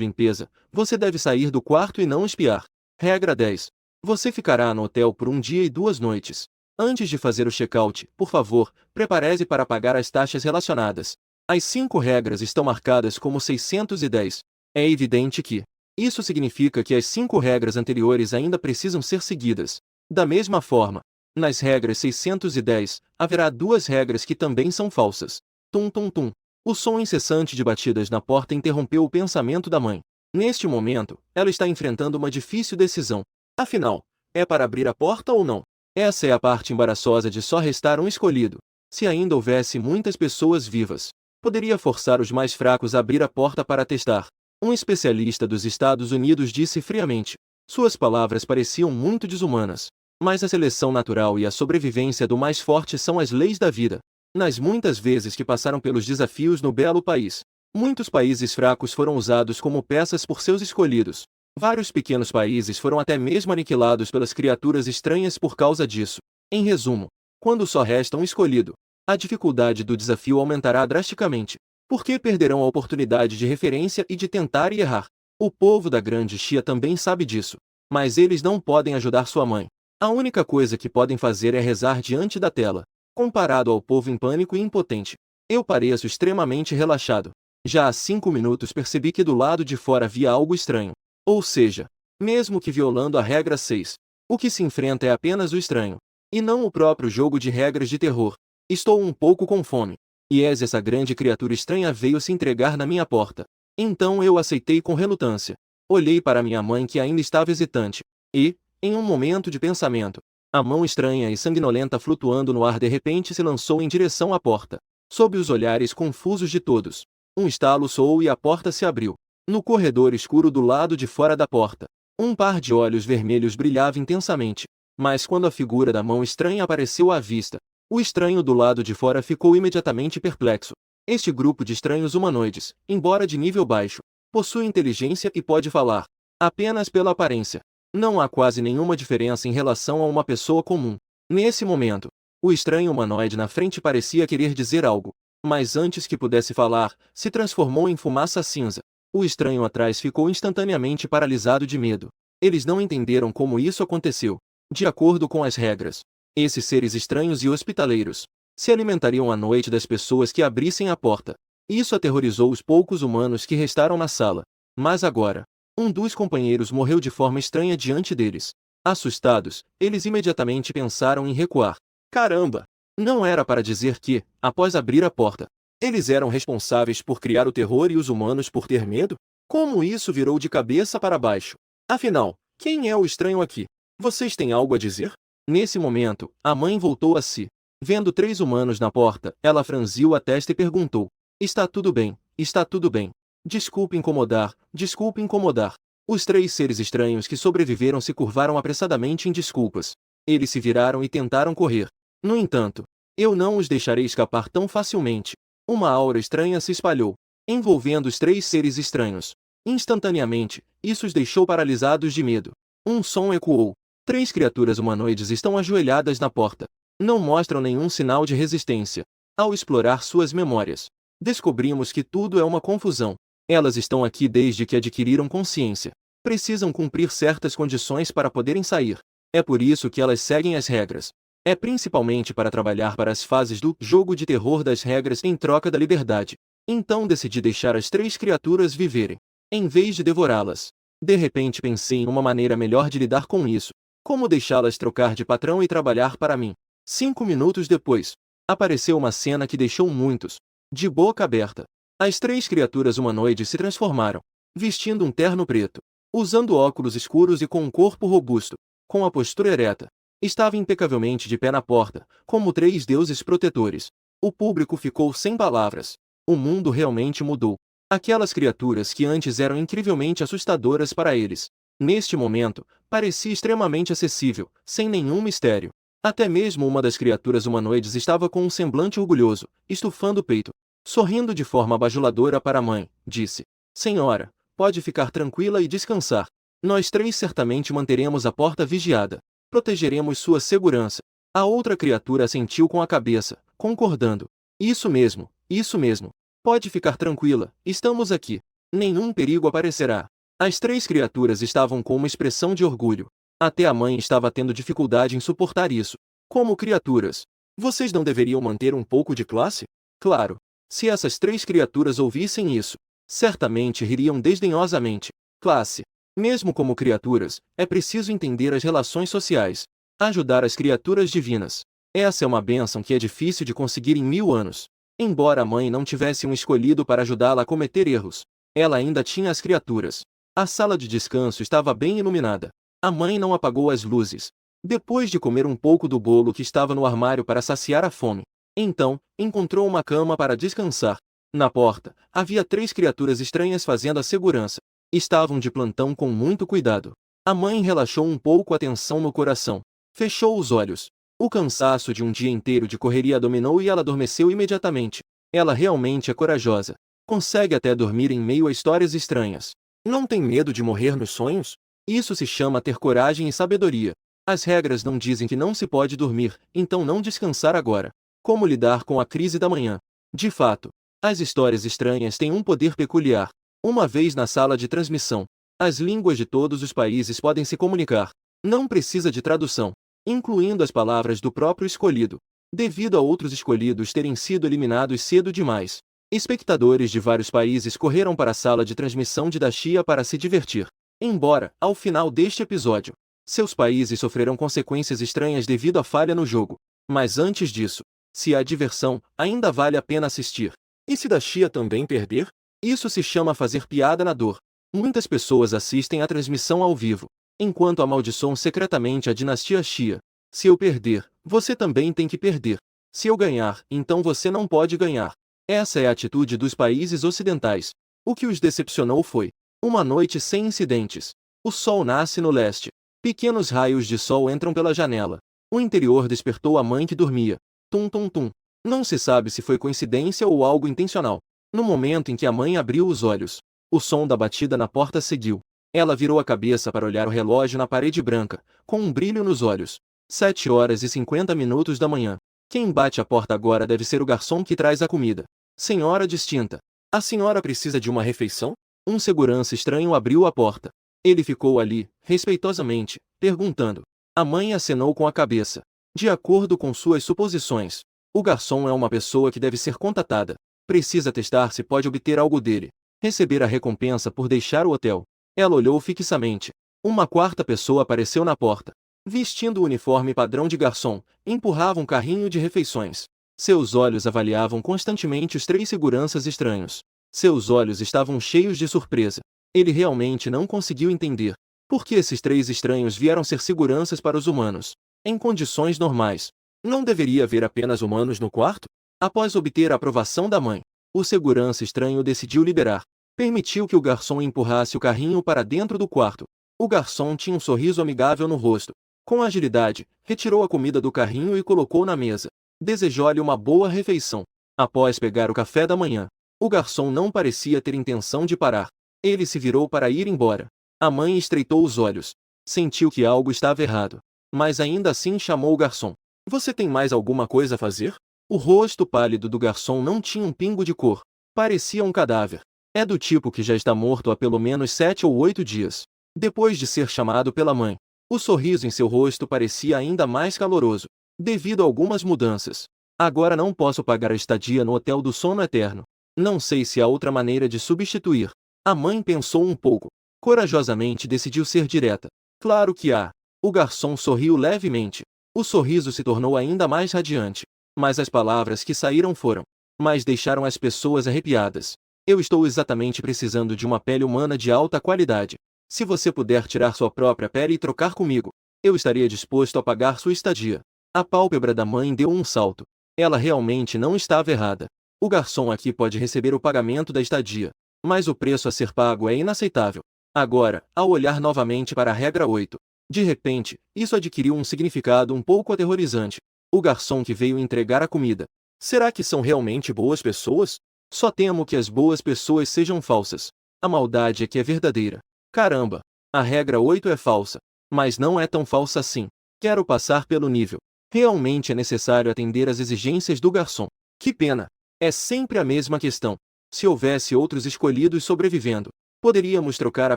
limpeza, você deve sair do quarto e não espiar. Regra 10. Você ficará no hotel por um dia e 2 noites. Antes de fazer o check-out, por favor, prepare-se para pagar as taxas relacionadas. As 5 regras estão marcadas como 610. É evidente que isso significa que as 5 regras anteriores ainda precisam ser seguidas. Da mesma forma, nas regras 610, haverá 2 regras que também são falsas. Tum tum tum. O som incessante de batidas na porta interrompeu o pensamento da mãe. Neste momento, ela está enfrentando uma difícil decisão. Afinal, é para abrir a porta ou não? Essa é a parte embaraçosa de só restar um escolhido. Se ainda houvesse muitas pessoas vivas, poderia forçar os mais fracos a abrir a porta para testar. Um especialista dos Estados Unidos disse friamente. Suas palavras pareciam muito desumanas. Mas a seleção natural e a sobrevivência do mais forte são as leis da vida. Nas muitas vezes que passaram pelos desafios no belo país, muitos países fracos foram usados como peças por seus escolhidos. Vários pequenos países foram até mesmo aniquilados pelas criaturas estranhas por causa disso. Em resumo, quando só resta um escolhido, a dificuldade do desafio aumentará drasticamente, porque perderão a oportunidade de referência e de tentar e errar. O povo da Grande Chia também sabe disso, mas eles não podem ajudar sua mãe. A única coisa que podem fazer é rezar diante da tela. Comparado ao povo em pânico e impotente, eu pareço extremamente relaxado. Já há 5 minutos percebi que do lado de fora havia algo estranho. Ou seja, mesmo que violando a regra 6, o que se enfrenta é apenas o estranho, e não o próprio jogo de regras de terror. Estou um pouco com fome. E essa grande criatura estranha veio se entregar na minha porta. Então eu aceitei com relutância. Olhei para minha mãe que ainda estava hesitante. E, em um momento de pensamento, a mão estranha e sanguinolenta flutuando no ar de repente se lançou em direção à porta. Sob os olhares confusos de todos, um estalo soou e a porta se abriu. No corredor escuro do lado de fora da porta, um par de olhos vermelhos brilhava intensamente. Mas quando a figura da mão estranha apareceu à vista, o estranho do lado de fora ficou imediatamente perplexo. Este grupo de estranhos humanoides, embora de nível baixo, possui inteligência e pode falar. Apenas pela aparência. Não há quase nenhuma diferença em relação a uma pessoa comum. Nesse momento, o estranho humanoide na frente parecia querer dizer algo, mas antes que pudesse falar, se transformou em fumaça cinza. O estranho atrás ficou instantaneamente paralisado de medo. Eles não entenderam como isso aconteceu. De acordo com as regras, esses seres estranhos e hospitaleiros se alimentariam à noite das pessoas que abrissem a porta. Isso aterrorizou os poucos humanos que restaram na sala. Mas agora, um dos companheiros morreu de forma estranha diante deles. Assustados, eles imediatamente pensaram em recuar. Caramba! Não era para dizer que, após abrir a porta, eles eram responsáveis por criar o terror e os humanos por ter medo? Como isso virou de cabeça para baixo? Afinal, quem é o estranho aqui? Vocês têm algo a dizer? Nesse momento, a mãe voltou a si. Vendo 3 humanos na porta, ela franziu a testa e perguntou: Está tudo bem, está tudo bem. Desculpe incomodar, desculpe incomodar. Os 3 seres estranhos que sobreviveram se curvaram apressadamente em desculpas. Eles se viraram e tentaram correr. No entanto, eu não os deixarei escapar tão facilmente. Uma aura estranha se espalhou, envolvendo os 3 seres estranhos. Instantaneamente, isso os deixou paralisados de medo. Um som ecoou. 3 criaturas humanoides estão ajoelhadas na porta. Não mostram nenhum sinal de resistência. Ao explorar suas memórias, descobrimos que tudo é uma confusão. Elas estão aqui desde que adquiriram consciência. Precisam cumprir certas condições para poderem sair. É por isso que elas seguem as regras. É principalmente para trabalhar para as fases do jogo de terror das regras em troca da liberdade. Então decidi deixar as 3 criaturas viverem, em vez de devorá-las. De repente pensei em uma maneira melhor de lidar com isso. Como deixá-las trocar de patrão e trabalhar para mim. 5 minutos depois, apareceu uma cena que deixou muitos de boca aberta. As 3 criaturas humanoides se transformaram, vestindo um terno preto, usando óculos escuros e com um corpo robusto, com a postura ereta. Estava impecavelmente de pé na porta, como 3 deuses protetores. O público ficou sem palavras. O mundo realmente mudou. Aquelas criaturas que antes eram incrivelmente assustadoras para eles, neste momento, parecia extremamente acessível, sem nenhum mistério. Até mesmo uma das criaturas humanoides estava com um semblante orgulhoso, estufando o peito. Sorrindo de forma bajuladora para a mãe, disse: Senhora, pode ficar tranquila e descansar. Nós 3 certamente manteremos a porta vigiada. Protegeremos sua segurança. A outra criatura assentiu com a cabeça, concordando. Isso mesmo, isso mesmo. Pode ficar tranquila, estamos aqui. Nenhum perigo aparecerá. As 3 criaturas estavam com uma expressão de orgulho. Até a mãe estava tendo dificuldade em suportar isso. Como criaturas, vocês não deveriam manter um pouco de classe? Claro. Se essas 3 criaturas ouvissem isso, certamente ririam desdenhosamente. Classe. Mesmo como criaturas, é preciso entender as relações sociais. Ajudar as criaturas divinas. Essa é uma bênção que é difícil de conseguir em 1000 anos. Embora a mãe não tivesse um escolhido para ajudá-la a cometer erros, ela ainda tinha as criaturas. A sala de descanso estava bem iluminada. A mãe não apagou as luzes. Depois de comer um pouco do bolo que estava no armário para saciar a fome, então, encontrou uma cama para descansar. Na porta, havia 3 criaturas estranhas fazendo a segurança. Estavam de plantão com muito cuidado. A mãe relaxou um pouco a tensão no coração. Fechou os olhos. O cansaço de um dia inteiro de correria dominou e ela adormeceu imediatamente. Ela realmente é corajosa. Consegue até dormir em meio a histórias estranhas. Não tem medo de morrer nos sonhos? Isso se chama ter coragem e sabedoria. As regras não dizem que não se pode dormir, então não descansar agora. Como lidar com a crise da manhã? De fato, as histórias estranhas têm um poder peculiar. Uma vez na sala de transmissão, as línguas de todos os países podem se comunicar. Não precisa de tradução. incluindo as palavras do próprio escolhido, devido a outros escolhidos terem sido eliminados cedo demais. Espectadores de vários países correram para a sala de transmissão de Dashia para se divertir. Embora, ao final deste episódio, seus países sofrerão consequências estranhas devido à falha no jogo. Mas antes disso, se há diversão, ainda vale a pena assistir. E se Dashia também perder? Isso se chama fazer piada na dor. Muitas pessoas assistem à transmissão ao vivo, enquanto amaldiçoam secretamente a dinastia Xia. Se eu perder, você também tem que perder. Se eu ganhar, então você não pode ganhar. Essa é a atitude dos países ocidentais. O que os decepcionou foi uma noite sem incidentes. O sol nasce no leste. Pequenos raios de sol entram pela janela. O interior despertou a mãe que dormia. Tum tum tum. Não se sabe se foi coincidência ou algo intencional. No momento em que a mãe abriu os olhos, o som da batida na porta seguiu. Ela virou a cabeça para olhar o relógio na parede branca, com um brilho nos olhos. 7h50 da manhã. Quem bate a porta agora deve ser o garçom que traz a comida. Senhora distinta. A senhora precisa de uma refeição? Um segurança estranho abriu a porta. Ele ficou ali, respeitosamente, perguntando. A mãe acenou com a cabeça. De acordo com suas suposições, o garçom é uma pessoa que deve ser contatada. Precisa testar se pode obter algo dele. Receber a recompensa por deixar o hotel. Ela olhou fixamente. Uma quarta pessoa apareceu na porta. Vestindo o uniforme padrão de garçom, empurrava um carrinho de refeições. Seus olhos avaliavam constantemente os 3 seguranças estranhos. Seus olhos estavam cheios de surpresa. Ele realmente não conseguiu entender por que esses 3 estranhos vieram ser seguranças para os humanos. Em condições normais, não deveria haver apenas humanos no quarto? Após obter a aprovação da mãe, o segurança estranho decidiu liberar. Permitiu que o garçom empurrasse o carrinho para dentro do quarto. O garçom tinha um sorriso amigável no rosto. Com agilidade, retirou a comida do carrinho e colocou na mesa. Desejou-lhe uma boa refeição. Após pegar o café da manhã, o garçom não parecia ter intenção de parar. Ele se virou para ir embora. A mãe estreitou os olhos. Sentiu que algo estava errado. Mas ainda assim chamou o garçom. Você tem mais alguma coisa a fazer? O rosto pálido do garçom não tinha um pingo de cor. Parecia um cadáver. É do tipo que já está morto há pelo menos 7 ou 8 dias. Depois de ser chamado pela mãe, o sorriso em seu rosto parecia ainda mais caloroso, devido a algumas mudanças. Agora não posso pagar a estadia no Hotel do Sono Eterno. Não sei se há outra maneira de substituir. A mãe pensou um pouco. Corajosamente decidiu ser direta. Claro que há. O garçom sorriu levemente. O sorriso se tornou ainda mais radiante. Mas as palavras que saíram foram. Mas deixaram as pessoas arrepiadas. Eu estou exatamente precisando de uma pele humana de alta qualidade. Se você puder tirar sua própria pele e trocar comigo, eu estaria disposto a pagar sua estadia. A pálpebra da mãe deu um salto. Ela realmente não estava errada. O garçom aqui pode receber o pagamento da estadia. Mas o preço a ser pago é inaceitável. Agora, ao olhar novamente para a regra 8, de repente, isso adquiriu um significado um pouco aterrorizante. O garçom que veio entregar a comida. Será que são realmente boas pessoas? Só temo que as boas pessoas sejam falsas. A maldade é que é verdadeira. Caramba! A regra 8 é falsa. Mas não é tão falsa assim. Quero passar pelo nível. Realmente é necessário atender às exigências do garçom. Que pena! É sempre a mesma questão. Se houvesse outros escolhidos sobrevivendo, poderíamos trocar a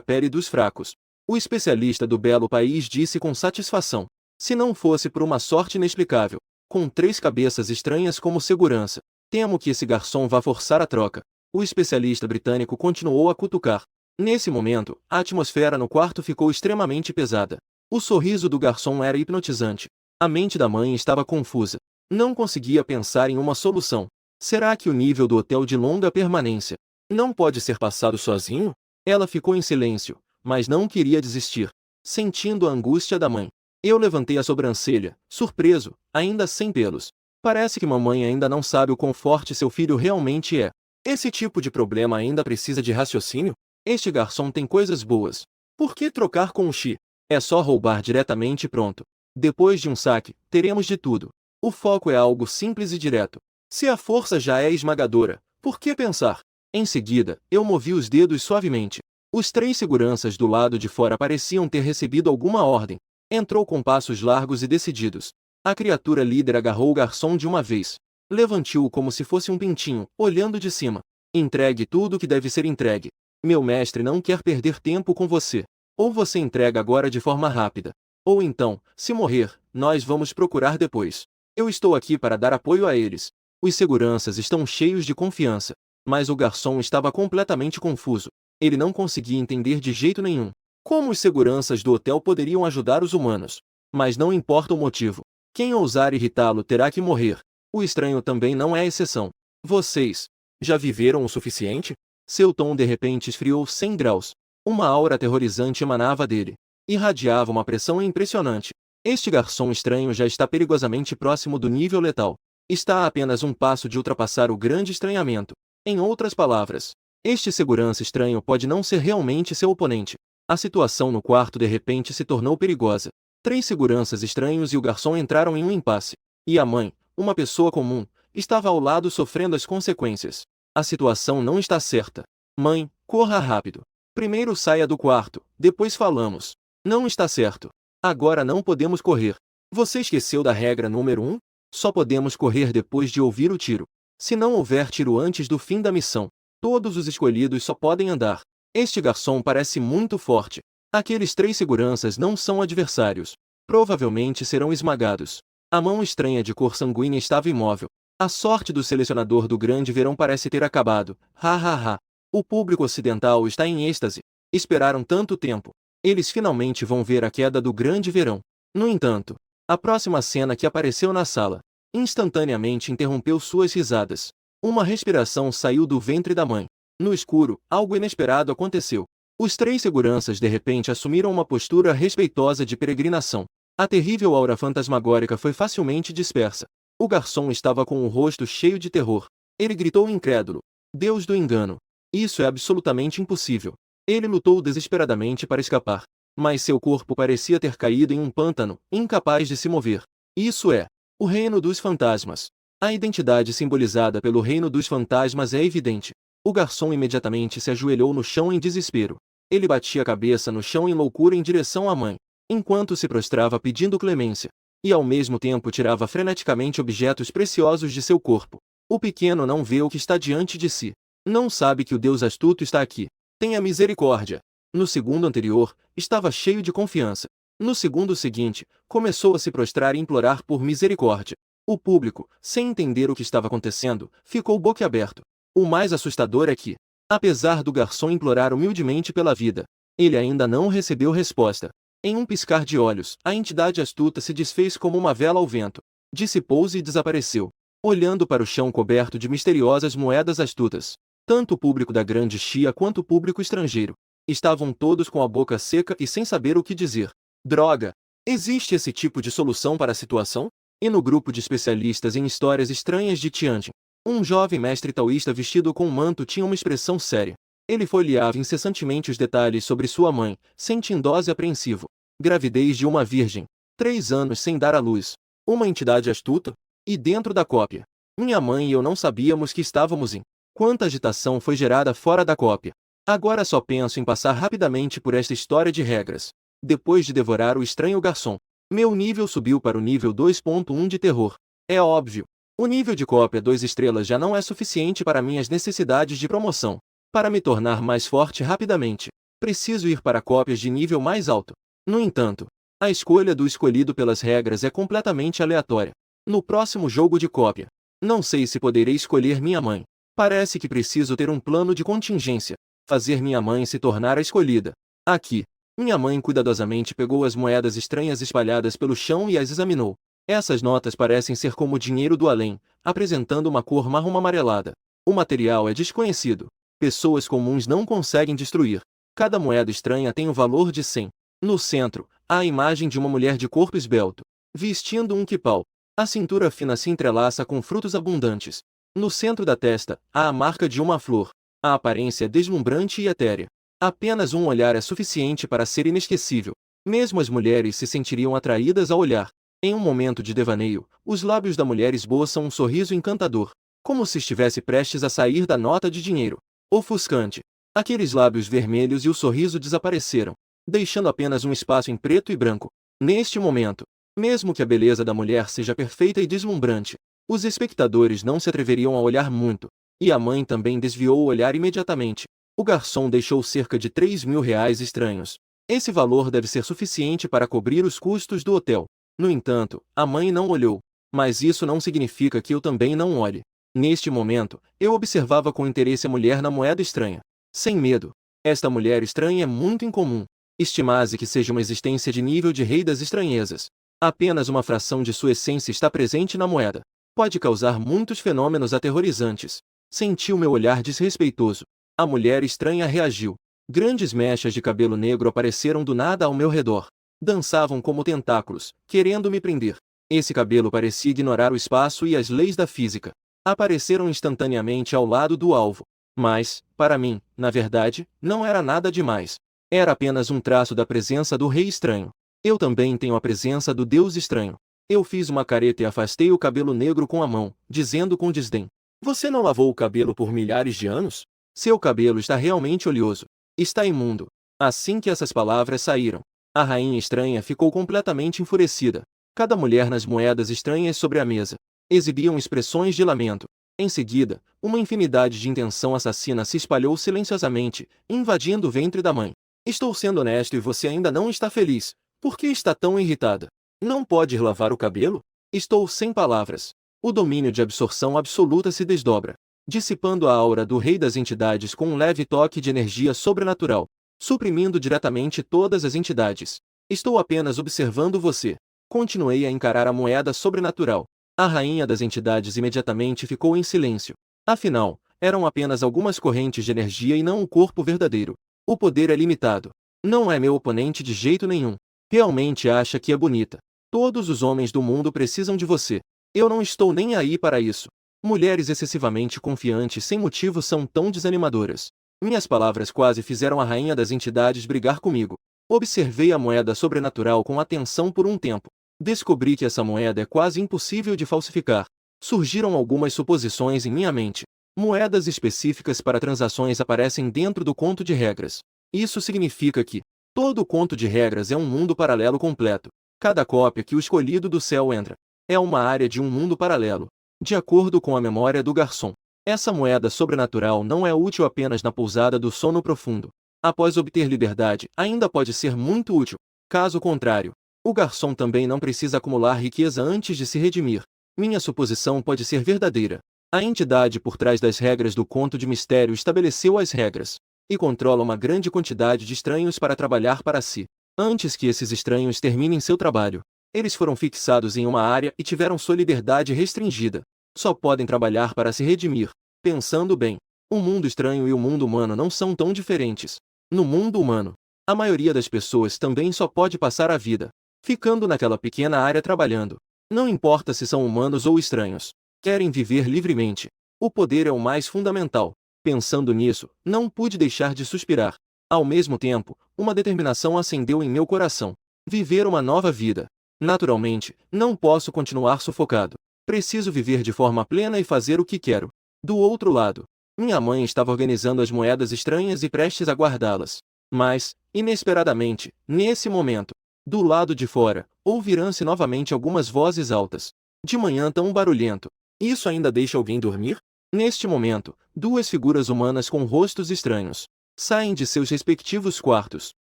pele dos fracos. O especialista do belo país disse com satisfação. Se não fosse por uma sorte inexplicável, com 3 cabeças estranhas como segurança, temo que esse garçom vá forçar a troca. O especialista britânico continuou a cutucar. Nesse momento, a atmosfera no quarto ficou extremamente pesada. O sorriso do garçom era hipnotizante. A mente da mãe estava confusa. Não conseguia pensar em uma solução. Será que o nível do hotel de longa permanência não pode ser passado sozinho? Ela ficou em silêncio, mas não queria desistir, sentindo a angústia da mãe. Eu levantei a sobrancelha, surpreso, ainda sem pelos. Parece que mamãe ainda não sabe o quão forte seu filho realmente é. Esse tipo de problema ainda precisa de raciocínio? Este garçom tem coisas boas. Por que trocar com o Xi? É só roubar diretamente e pronto. Depois de um saque, teremos de tudo. O foco é algo simples e direto. Se a força já é esmagadora, por que pensar? Em seguida, eu movi os dedos suavemente. Os 3 seguranças do lado de fora pareciam ter recebido alguma ordem. Entrou com passos largos e decididos. A criatura líder agarrou o garçom de uma vez. Levantou-o como se fosse um pintinho, olhando de cima. Entregue tudo o que deve ser entregue. Meu mestre não quer perder tempo com você. Ou você entrega agora de forma rápida, Ou então, se morrer, nós vamos procurar depois. Eu estou aqui para dar apoio a eles. Os seguranças estão cheios de confiança. Mas o garçom estava completamente confuso. Ele não conseguia entender de jeito nenhum como os seguranças do hotel poderiam ajudar os humanos. Mas não importa o motivo. Quem ousar irritá-lo terá que morrer. O estranho também não é exceção. Vocês já viveram o suficiente? Seu tom de repente esfriou 100 graus. Uma aura aterrorizante emanava dele. Irradiava uma pressão impressionante. Este garçom estranho já está perigosamente próximo do nível letal. Está a apenas um passo de ultrapassar o grande estranhamento. Em outras palavras, este segurança estranho pode não ser realmente seu oponente. A situação no quarto de repente se tornou perigosa. 3 seguranças estranhos e o garçom entraram em um impasse. E a mãe, uma pessoa comum, estava ao lado sofrendo as consequências. A situação não está certa. Mãe, corra rápido. Primeiro saia do quarto, depois falamos. Não está certo. Agora não podemos correr. Você esqueceu da regra número 1? Só podemos correr depois de ouvir o tiro. Se não houver tiro antes do fim da missão, todos os escolhidos só podem andar. Este garçom parece muito forte. Aqueles 3 seguranças não são adversários. Provavelmente serão esmagados. A mão estranha de cor sanguínea estava imóvel. A sorte do selecionador do Grande Verão parece ter acabado. Ha ha ha. O público ocidental está em êxtase. Esperaram tanto tempo. Eles finalmente vão ver a queda do Grande Verão. No entanto, a próxima cena que apareceu na sala instantaneamente interrompeu suas risadas. Uma respiração saiu do ventre da mãe. No escuro, algo inesperado aconteceu. Os 3 seguranças de repente assumiram uma postura respeitosa de peregrinação. A terrível aura fantasmagórica foi facilmente dispersa. O garçom estava com o rosto cheio de terror. Ele gritou incrédulo. Deus do engano. Isso é absolutamente impossível. Ele lutou desesperadamente para escapar. Mas seu corpo parecia ter caído em um pântano, incapaz de se mover. Isso é o reino dos fantasmas. A identidade simbolizada pelo reino dos fantasmas é evidente. O garçom imediatamente se ajoelhou no chão em desespero. Ele batia a cabeça no chão em loucura em direção à mãe, enquanto se prostrava pedindo clemência, e ao mesmo tempo tirava freneticamente objetos preciosos de seu corpo. O pequeno não vê o que está diante de si. Não sabe que o Deus astuto está aqui. Tenha misericórdia. No segundo anterior, estava cheio de confiança. No segundo seguinte, começou a se prostrar e implorar por misericórdia. O público, sem entender o que estava acontecendo, ficou boquiaberto. O mais assustador é que, apesar do garçom implorar humildemente pela vida, ele ainda não recebeu resposta. Em um piscar de olhos, a entidade astuta se desfez como uma vela ao vento. Dissipou-se e desapareceu, olhando para o chão coberto de misteriosas moedas astutas. Tanto o público da Grande Chia quanto o público estrangeiro estavam todos com a boca seca e sem saber o que dizer. Droga! Existe esse tipo de solução para a situação? E no grupo de especialistas em histórias estranhas de Tianjin, um jovem mestre taoísta vestido com um manto tinha uma expressão séria. Ele folheava incessantemente os detalhes sobre sua mãe, sentindo-se apreensivo. Gravidez de uma virgem. 3 anos sem dar à luz. Uma entidade astuta? E dentro da cópia? Minha mãe e eu não sabíamos que estávamos em. Quanta agitação foi gerada fora da cópia. Agora só penso em passar rapidamente por esta história de regras. Depois de devorar o estranho garçom, meu nível subiu para o nível 2.1 de terror. É óbvio. O nível de cópia 2 estrelas já não é suficiente para minhas necessidades de promoção. Para me tornar mais forte rapidamente, preciso ir para cópias de nível mais alto. No entanto, a escolha do escolhido pelas regras é completamente aleatória. No próximo jogo de cópia, não sei se poderei escolher minha mãe. Parece que preciso ter um plano de contingência. Fazer minha mãe se tornar a escolhida. Aqui, minha mãe cuidadosamente pegou as moedas estranhas espalhadas pelo chão e as examinou. Essas notas parecem ser como dinheiro do além, apresentando uma cor marrom amarelada. O material é desconhecido. Pessoas comuns não conseguem destruir. Cada moeda estranha tem o valor de 100. No centro, há a imagem de uma mulher de corpo esbelto, vestindo um quipau. A cintura fina se entrelaça com frutos abundantes. No centro da testa, há a marca de uma flor. A aparência é deslumbrante e etérea. Apenas um olhar é suficiente para ser inesquecível. Mesmo as mulheres se sentiriam atraídas ao olhar. Em um momento de devaneio, os lábios da mulher esboçam um sorriso encantador, como se estivesse prestes a sair da nota de dinheiro. Ofuscante. Aqueles lábios vermelhos e o sorriso desapareceram, deixando apenas um espaço em preto e branco. Neste momento, mesmo que a beleza da mulher seja perfeita e deslumbrante, os espectadores não se atreveriam a olhar muito, e a mãe também desviou o olhar imediatamente. O garçom deixou cerca de 3.000 reais estranhos. Esse valor deve ser suficiente para cobrir os custos do hotel. No entanto, a mãe não olhou. Mas isso não significa que eu também não olhe. Neste momento, eu observava com interesse a mulher na moeda estranha. Sem medo. Esta mulher estranha é muito incomum. Estimase que seja uma existência de nível de rei das estranhezas. Apenas uma fração de sua essência está presente na moeda. Pode causar muitos fenômenos aterrorizantes. Senti o meu olhar desrespeitoso. A mulher estranha reagiu. Grandes mechas de cabelo negro apareceram do nada ao meu redor. Dançavam como tentáculos, querendo me prender. Esse cabelo parecia ignorar o espaço e as leis da física. Apareceram instantaneamente ao lado do alvo. Mas, para mim, na verdade, não era nada demais. Era apenas um traço da presença do rei estranho. Eu também tenho a presença do Deus estranho. Eu fiz uma careta e afastei o cabelo negro com a mão, dizendo com desdém: Você não lavou o cabelo por milhares de anos? Seu cabelo está realmente oleoso. Está imundo. Assim que essas palavras saíram, a rainha estranha ficou completamente enfurecida. Cada mulher nas moedas estranhas sobre a mesa exibiam expressões de lamento. Em seguida, uma infinidade de intenção assassina se espalhou silenciosamente, invadindo o ventre da mãe. Estou sendo honesto e você ainda não está feliz. Por que está tão irritada? Não pode lavar o cabelo? Estou sem palavras. O domínio de absorção absoluta se desdobra, dissipando a aura do rei das entidades com um leve toque de energia sobrenatural, suprimindo diretamente todas as entidades. Estou apenas observando você. Continuei a encarar a moeda sobrenatural. A rainha das entidades imediatamente ficou em silêncio. Afinal, eram apenas algumas correntes de energia e não um corpo verdadeiro. O poder é limitado. Não é meu oponente de jeito nenhum. Realmente acha que é bonita. Todos os homens do mundo precisam de você. Eu não estou nem aí para isso. Mulheres excessivamente confiantes sem motivo são tão desanimadoras. Minhas palavras quase fizeram a rainha das entidades brigar comigo. Observei a moeda sobrenatural com atenção por um tempo. Descobri que essa moeda é quase impossível de falsificar. Surgiram algumas suposições em minha mente. Moedas específicas para transações aparecem dentro do conto de regras. Isso significa que todo conto de regras é um mundo paralelo completo. Cada cópia que o escolhido do céu entra é uma área de um mundo paralelo. De acordo com a memória do garçom, essa moeda sobrenatural não é útil apenas na pousada do sono profundo. Após obter liberdade, ainda pode ser muito útil. Caso contrário, o garçom também não precisa acumular riqueza antes de se redimir. Minha suposição pode ser verdadeira. A entidade por trás das regras do conto de mistério estabeleceu as regras e controla uma grande quantidade de estranhos para trabalhar para si. Antes que esses estranhos terminem seu trabalho, eles foram fixados em uma área e tiveram sua liberdade restringida. Só podem trabalhar para se redimir. Pensando bem, o mundo estranho e o mundo humano não são tão diferentes. No mundo humano, a maioria das pessoas também só pode passar a vida ficando naquela pequena área trabalhando. Não importa se são humanos ou estranhos. Querem viver livremente. O poder é o mais fundamental. Pensando nisso, não pude deixar de suspirar. Ao mesmo tempo, uma determinação acendeu em meu coração. Viver uma nova vida. Naturalmente, não posso continuar sufocado. Preciso viver de forma plena e fazer o que quero. Do outro lado, minha mãe estava organizando as moedas estranhas e prestes a guardá-las. Mas, inesperadamente, nesse momento, do lado de fora, ouviram-se novamente algumas vozes altas. De manhã tão barulhento. Isso ainda deixa alguém dormir? Neste momento, duas figuras humanas com rostos estranhos saem de seus respectivos quartos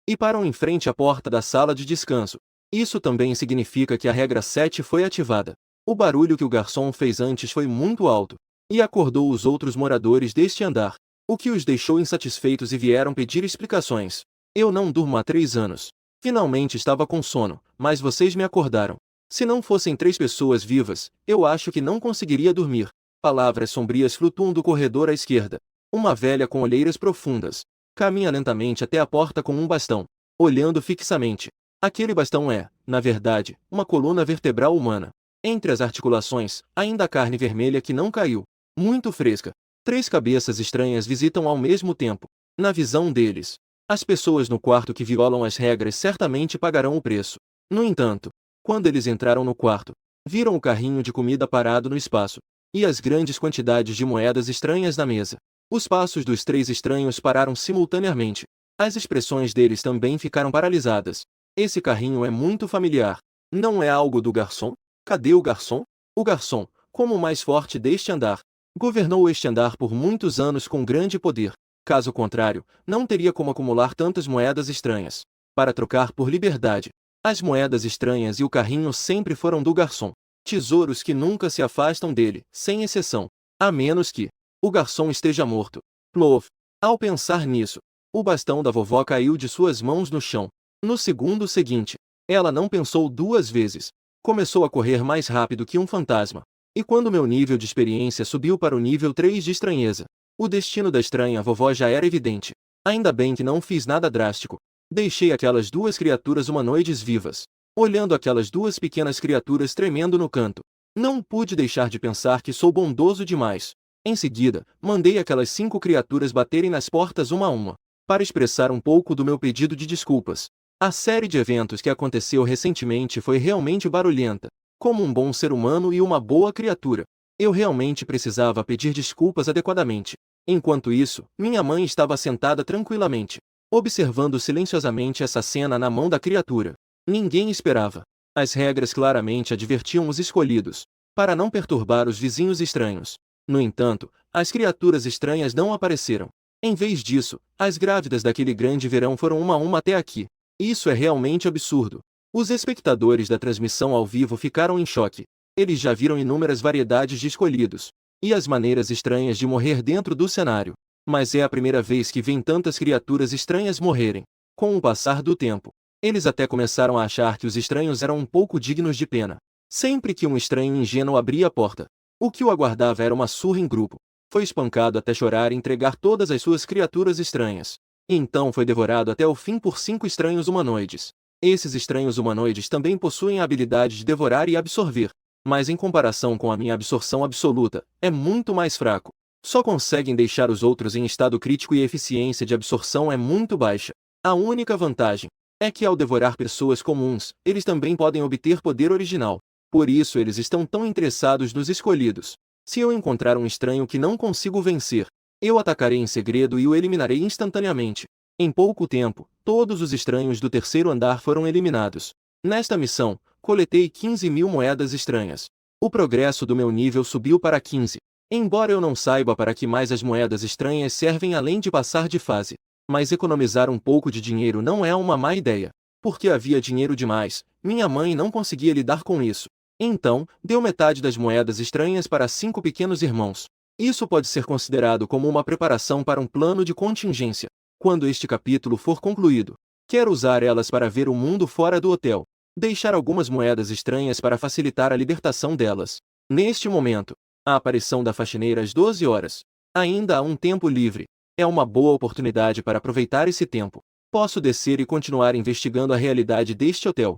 e param em frente à porta da sala de descanso. Isso também significa que a regra 7 foi ativada. O barulho que o garçom fez antes foi muito alto e acordou os outros moradores deste andar, o que os deixou insatisfeitos e vieram pedir explicações. Eu não durmo há 3 anos. Finalmente estava com sono, mas vocês me acordaram. Se não fossem 3 pessoas vivas, eu acho que não conseguiria dormir. Palavras sombrias flutuam do corredor à esquerda. Uma velha com olheiras profundas caminha lentamente até a porta com um bastão, olhando fixamente. Aquele bastão é, na verdade, uma coluna vertebral humana. Entre as articulações, ainda há carne vermelha que não caiu, muito fresca. 3 cabeças estranhas visitam ao mesmo tempo. Na visão deles, as pessoas no quarto que violam as regras certamente pagarão o preço. No entanto, quando eles entraram no quarto, viram o carrinho de comida parado no espaço e as grandes quantidades de moedas estranhas na mesa. Os passos dos 3 estranhos pararam simultaneamente. As expressões deles também ficaram paralisadas. Esse carrinho é muito familiar. Não é algo do garçom? Cadê o garçom? O garçom, como o mais forte deste andar, governou este andar por muitos anos com grande poder. Caso contrário, não teria como acumular tantas moedas estranhas. para trocar por liberdade. As moedas estranhas e o carrinho sempre foram do garçom. Tesouros que nunca se afastam dele, sem exceção. A menos que o garçom esteja morto. Ploof. Ao pensar nisso, o bastão da vovó caiu de suas mãos no chão. No segundo seguinte, ela não pensou duas vezes. Começou a correr mais rápido que um fantasma. E quando meu nível de experiência subiu para o nível 3 de estranheza, o destino da estranha vovó já era evidente. Ainda bem que não fiz nada drástico. Deixei aquelas duas criaturas humanoides vivas, olhando aquelas duas pequenas criaturas tremendo no canto. Não pude deixar de pensar que sou bondoso demais. Em seguida, mandei aquelas 5 criaturas baterem nas portas uma a uma, para expressar um pouco do meu pedido de desculpas. A série de eventos que aconteceu recentemente foi realmente barulhenta. Como um bom ser humano e uma boa criatura, eu realmente precisava pedir desculpas adequadamente. Enquanto isso, minha mãe estava sentada tranquilamente, observando silenciosamente essa cena na mão da criatura. Ninguém esperava. As regras claramente advertiam os escolhidos, para não perturbar os vizinhos estranhos. No entanto, as criaturas estranhas não apareceram. Em vez disso, as grávidas daquele grande verão foram uma a uma até aqui. Isso é realmente absurdo. Os espectadores da transmissão ao vivo ficaram em choque. Eles já viram inúmeras variedades de escolhidos, e as maneiras estranhas de morrer dentro do cenário. Mas é a primeira vez que veem tantas criaturas estranhas morrerem. Com o passar do tempo, eles até começaram a achar que os estranhos eram um pouco dignos de pena. Sempre que um estranho ingênuo abria a porta, o que o aguardava era uma surra em grupo. Foi espancado até chorar e entregar todas as suas criaturas estranhas. E então foi devorado até o fim por 5 estranhos humanoides. Esses estranhos humanoides também possuem a habilidade de devorar e absorver, mas em comparação com a minha absorção absoluta, é muito mais fraco. Só conseguem deixar os outros em estado crítico e a eficiência de absorção é muito baixa. A única vantagem é que ao devorar pessoas comuns, eles também podem obter poder original. Por isso eles estão tão interessados nos escolhidos. Se eu encontrar um estranho que não consigo vencer, eu atacarei em segredo e o eliminarei instantaneamente. Em pouco tempo, todos os estranhos do terceiro andar foram eliminados. Nesta missão, coletei 15.000 moedas estranhas. O progresso do meu nível subiu para 15. Embora eu não saiba para que mais as moedas estranhas servem além de passar de fase. Mas economizar um pouco de dinheiro não é uma má ideia. Porque havia dinheiro demais, minha mãe não conseguia lidar com isso. Então, deu metade das moedas estranhas para 5 pequenos irmãos. Isso pode ser considerado como uma preparação para um plano de contingência. Quando este capítulo for concluído, quero usar elas para ver o mundo fora do hotel. Deixar algumas moedas estranhas para facilitar a libertação delas. Neste momento, a aparição da faxineira às 12 horas. Ainda há um tempo livre. É uma boa oportunidade para aproveitar esse tempo. Posso descer e continuar investigando a realidade deste hotel.